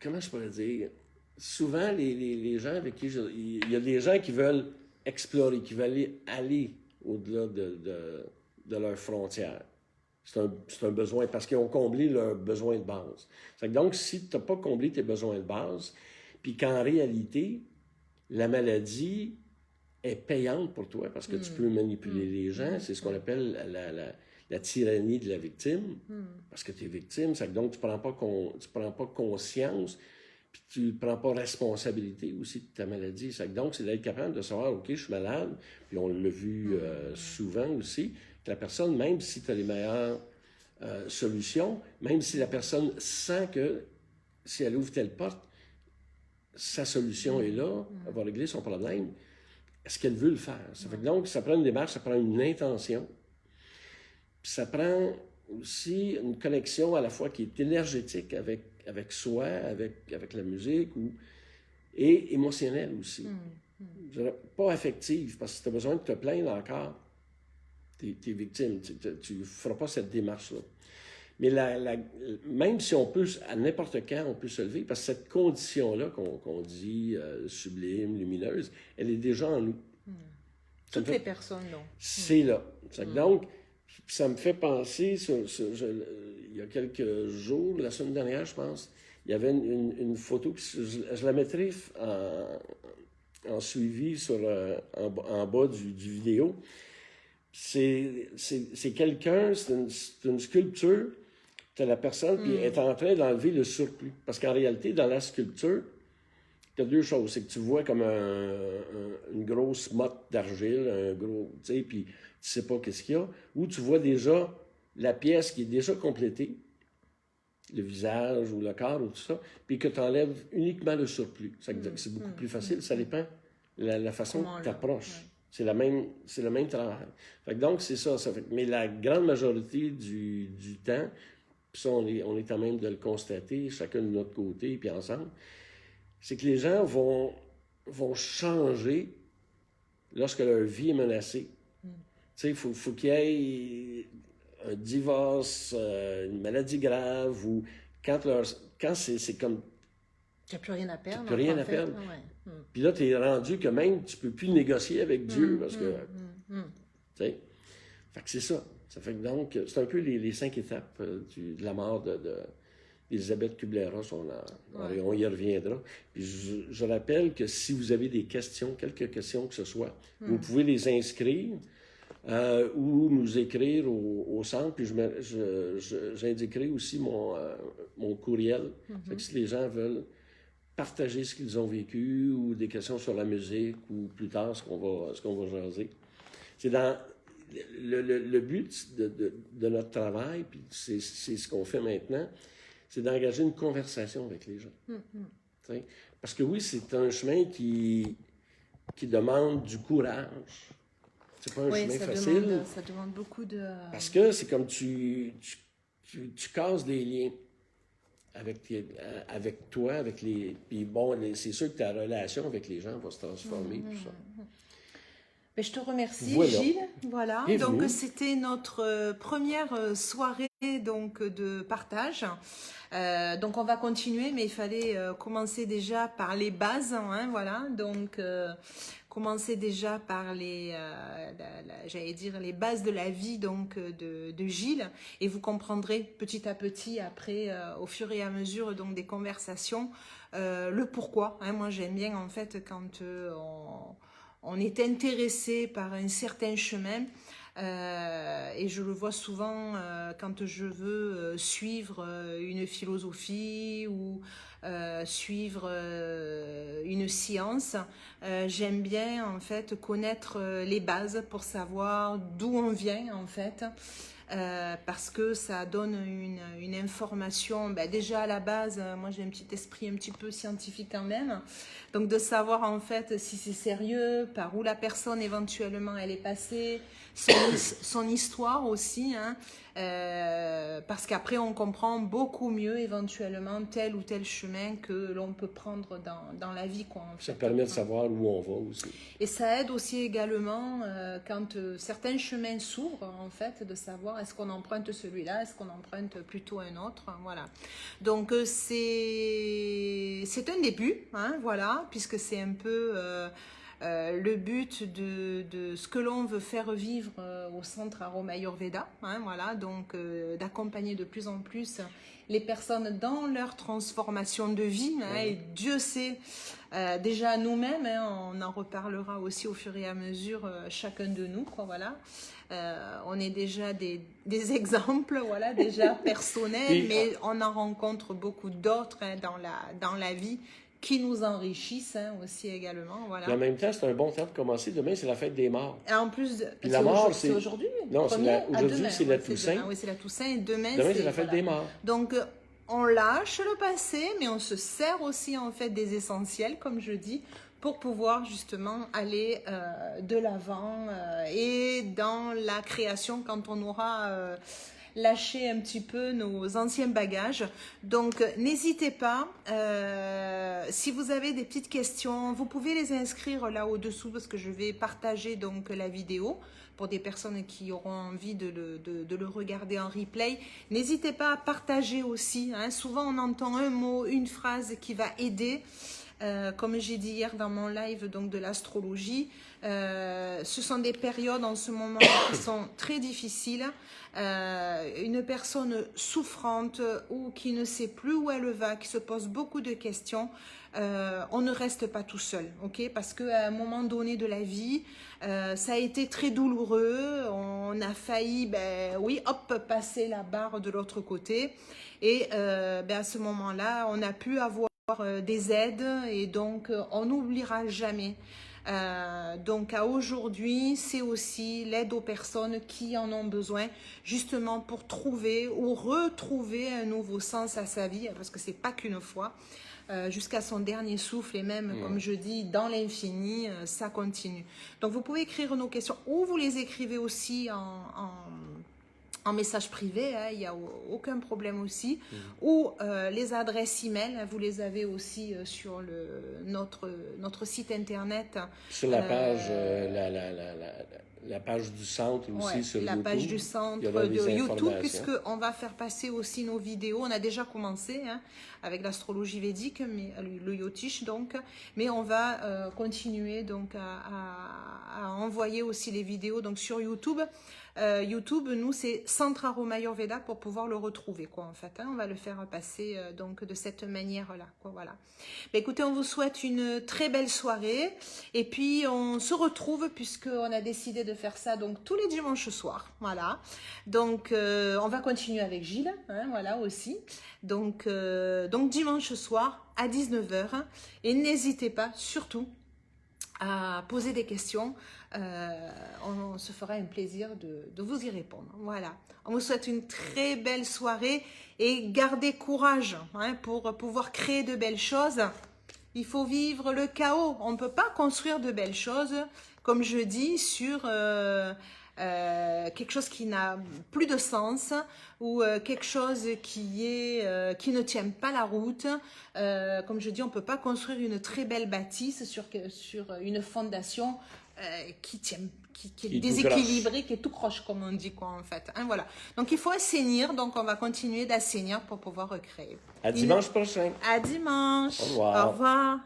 Comment je pourrais dire? Souvent, les gens avec qui il y a des gens qui veulent explorer, qui veulent aller au-delà de leurs frontières. C'est un besoin, parce qu'ils ont comblé leurs besoins de base. Donc, si tu n'as pas comblé tes besoins de base, puis qu'en réalité, la maladie est payante pour toi, parce que tu peux manipuler les gens, c'est ce qu'on appelle la tyrannie de la victime, parce que tu es victime, donc tu ne prends pas conscience, puis tu ne prends pas responsabilité aussi de ta maladie. Donc, c'est d'être capable de savoir, OK, je suis malade, puis on l'a vu souvent aussi, que la personne, même si tu as les meilleures solutions, même si la personne sent que si elle ouvre telle porte, sa solution est là, elle va régler son problème, est-ce qu'elle veut le faire? Ça fait que donc, ça prend une démarche, ça prend une intention, puis ça prend aussi une connexion à la fois qui est énergétique avec soi, avec la musique, et émotionnelle aussi. Je dirais pas affective, parce que si tu as besoin de te plaindre encore, tu es victime, tu ne feras pas cette démarche-là. Mais même si on peut, à n'importe quand, on peut se lever, parce que cette condition-là qu'on dit sublime, lumineuse, elle est déjà en nous. Toutes les personnes, non. C'est là. Donc, ça me fait penser, il y a quelques jours, la semaine dernière, je pense, il y avait une photo, je la mettrai en suivi en bas du vidéo. C'est quelqu'un, c'est une sculpture, tu as la personne, puis elle est en train d'enlever le surplus. Parce qu'en réalité, dans la sculpture, tu as deux choses. C'est que tu vois comme une grosse motte d'argile, un gros, tu sais, puis tu sais pas qu'est-ce qu'il y a. Ou tu vois déjà la pièce qui est déjà complétée, le visage ou le corps ou tout ça, puis que tu enlèves uniquement le surplus. C'est beaucoup plus facile. Ça dépend la façon que tu approches. Ouais. C'est le même travail. Donc, c'est ça. Mais la grande majorité du temps, puis ça, on est quand même de le constater, chacun de notre côté, puis ensemble, c'est que les gens vont changer lorsque leur vie est menacée. Tu sais, il faut qu'il y ait un divorce, une maladie grave, ou quand c'est comme... Tu n'as plus rien à perdre. Tu n'as plus rien à perdre. Ouais. Puis là, tu es rendu que même tu ne peux plus négocier avec Dieu, parce que... Tu sais, fait que c'est ça. Ça fait que donc, c'est un peu les 5 étapes de la mort d'Elisabeth Kubler-Ross. On y reviendra. Puis je rappelle que si vous avez des questions, quelques questions que ce soit, vous pouvez les inscrire ou nous écrire au centre. Puis j'indiquerai aussi mon courriel. Fait que si les gens veulent partager ce qu'ils ont vécu ou des questions sur la musique ou plus tard ce qu'on va jaser. le but de notre travail, puis c'est ce qu'on fait maintenant, c'est d'engager une conversation avec les gens. T'sais? Parce que oui, c'est un chemin qui demande du courage. C'est pas un chemin facile. Ça demande beaucoup de... Parce que c'est comme tu casses des liens avec toi, avec les... Puis bon, c'est sûr que ta relation avec les gens va se transformer, tout ça. Mais je te remercie, Voilà. Gilles. Voilà. Bienvenue. Donc c'était notre première soirée donc de partage. Donc on va continuer, mais il fallait commencer déjà par les bases, hein, voilà. Donc commencer déjà par les, j'allais dire les bases de la vie donc de Gilles, et vous comprendrez petit à petit après, au fur et à mesure donc des conversations, le pourquoi. Hein. Moi j'aime bien en fait quand on est intéressé par un certain chemin, et je le vois souvent quand je veux suivre une philosophie ou suivre une science. J'aime bien en fait connaître les bases pour savoir d'où on vient en fait. Parce que ça donne une information, déjà à la base, moi j'ai un petit esprit un petit peu scientifique quand même, donc de savoir en fait si c'est sérieux, par où la personne éventuellement elle est passée, son histoire aussi, hein, parce qu'après on comprend beaucoup mieux éventuellement tel ou tel chemin que l'on peut prendre dans la vie, quoi, en fait. Ça permet de savoir où on va aussi. Et ça aide aussi également quand certains chemins s'ouvrent, en fait, de savoir est-ce qu'on emprunte celui-là, est-ce qu'on emprunte plutôt un autre, voilà. Donc c'est un début, hein, voilà, puisque c'est un peu le but de ce que l'on veut faire vivre au centre Aroma Ayurveda, hein, voilà, donc d'accompagner de plus en plus les personnes dans leur transformation de vie, hein, et Dieu sait, déjà nous-mêmes, hein, on en reparlera aussi au fur et à mesure, chacun de nous, quoi, voilà. On est déjà des exemples, voilà, déjà personnels, mais on en rencontre beaucoup d'autres, hein, dans la vie, qui nous enrichissent, hein, aussi également, voilà. Et en même temps, c'est un bon temps de commencer. Demain, c'est la fête des morts. Et en plus, puis la mort, c'est aujourd'hui. Non, aujourd'hui, c'est la Toussaint. Oui, c'est la Toussaint, et demain c'est la fête des morts. Donc, on lâche le passé, mais on se sert aussi, en fait, des essentiels, comme je dis, pour pouvoir justement aller de l'avant et dans la création quand on aura lâché un petit peu nos anciens bagages. Donc n'hésitez pas, si vous avez des petites questions, vous pouvez les inscrire là au-dessous parce que je vais partager donc la vidéo pour des personnes qui auront envie de le regarder en replay. N'hésitez pas à partager aussi, hein. Souvent on entend un mot, une phrase qui va aider. Comme j'ai dit hier dans mon live donc de l'astrologie, ce sont des périodes en ce moment qui sont très difficiles. Une personne souffrante ou qui ne sait plus où elle va, qui se pose beaucoup de questions, on ne reste pas tout seul, ok? Parce qu'à un moment donné de la vie, ça a été très douloureux, on a failli, oui, hop, passer la barre de l'autre côté, et à ce moment-là, on a pu avoir des aides, et donc on n'oubliera jamais. Donc à aujourd'hui, c'est aussi l'aide aux personnes qui en ont besoin, justement pour trouver ou retrouver un nouveau sens à sa vie, parce que c'est pas qu'une fois, jusqu'à son dernier souffle, et même comme je dis dans l'infini, ça continue. Donc vous pouvez écrire nos questions, ou vous les écrivez aussi en message privé, hein, il n'y a aucun problème aussi, ou les adresses email, vous les avez aussi sur notre site internet. Sur la page, la page du centre aussi, sur la YouTube. Page du centre de YouTube, puisqu'on va faire passer aussi nos vidéos. On a déjà commencé, hein, avec l'astrologie védique, mais le Yotish donc, mais on va continuer donc à envoyer aussi les vidéos donc sur YouTube. YouTube, nous, c'est Centre Aroma Ayurveda pour pouvoir le retrouver, quoi, en fait. Hein, on va le faire passer donc de cette manière-là, quoi, voilà. Écoutez, on vous souhaite une très belle soirée, et puis on se retrouve puisqu'on a décidé de faire ça donc tous les dimanches soirs, voilà. Donc on va continuer avec Gilles, hein, voilà aussi. Donc dimanche soir à 19h, et n'hésitez pas surtout à poser des questions. On se fera un plaisir de vous y répondre. Voilà. On vous souhaite une très belle soirée et gardez courage hein, pour pouvoir créer de belles choses. Il faut vivre le chaos. On ne peut pas construire de belles choses, comme je dis, sur quelque chose qui n'a plus de sens ou quelque chose qui ne tient pas la route. Comme je dis, on ne peut pas construire une très belle bâtisse sur une fondation qui est déséquilibrée, qui est tout croche, comme on dit, quoi, en fait. Hein, voilà. Donc, il faut assainir. Donc, on va continuer d'assainir pour pouvoir recréer. À dimanche prochain. À dimanche. Au revoir. Au revoir.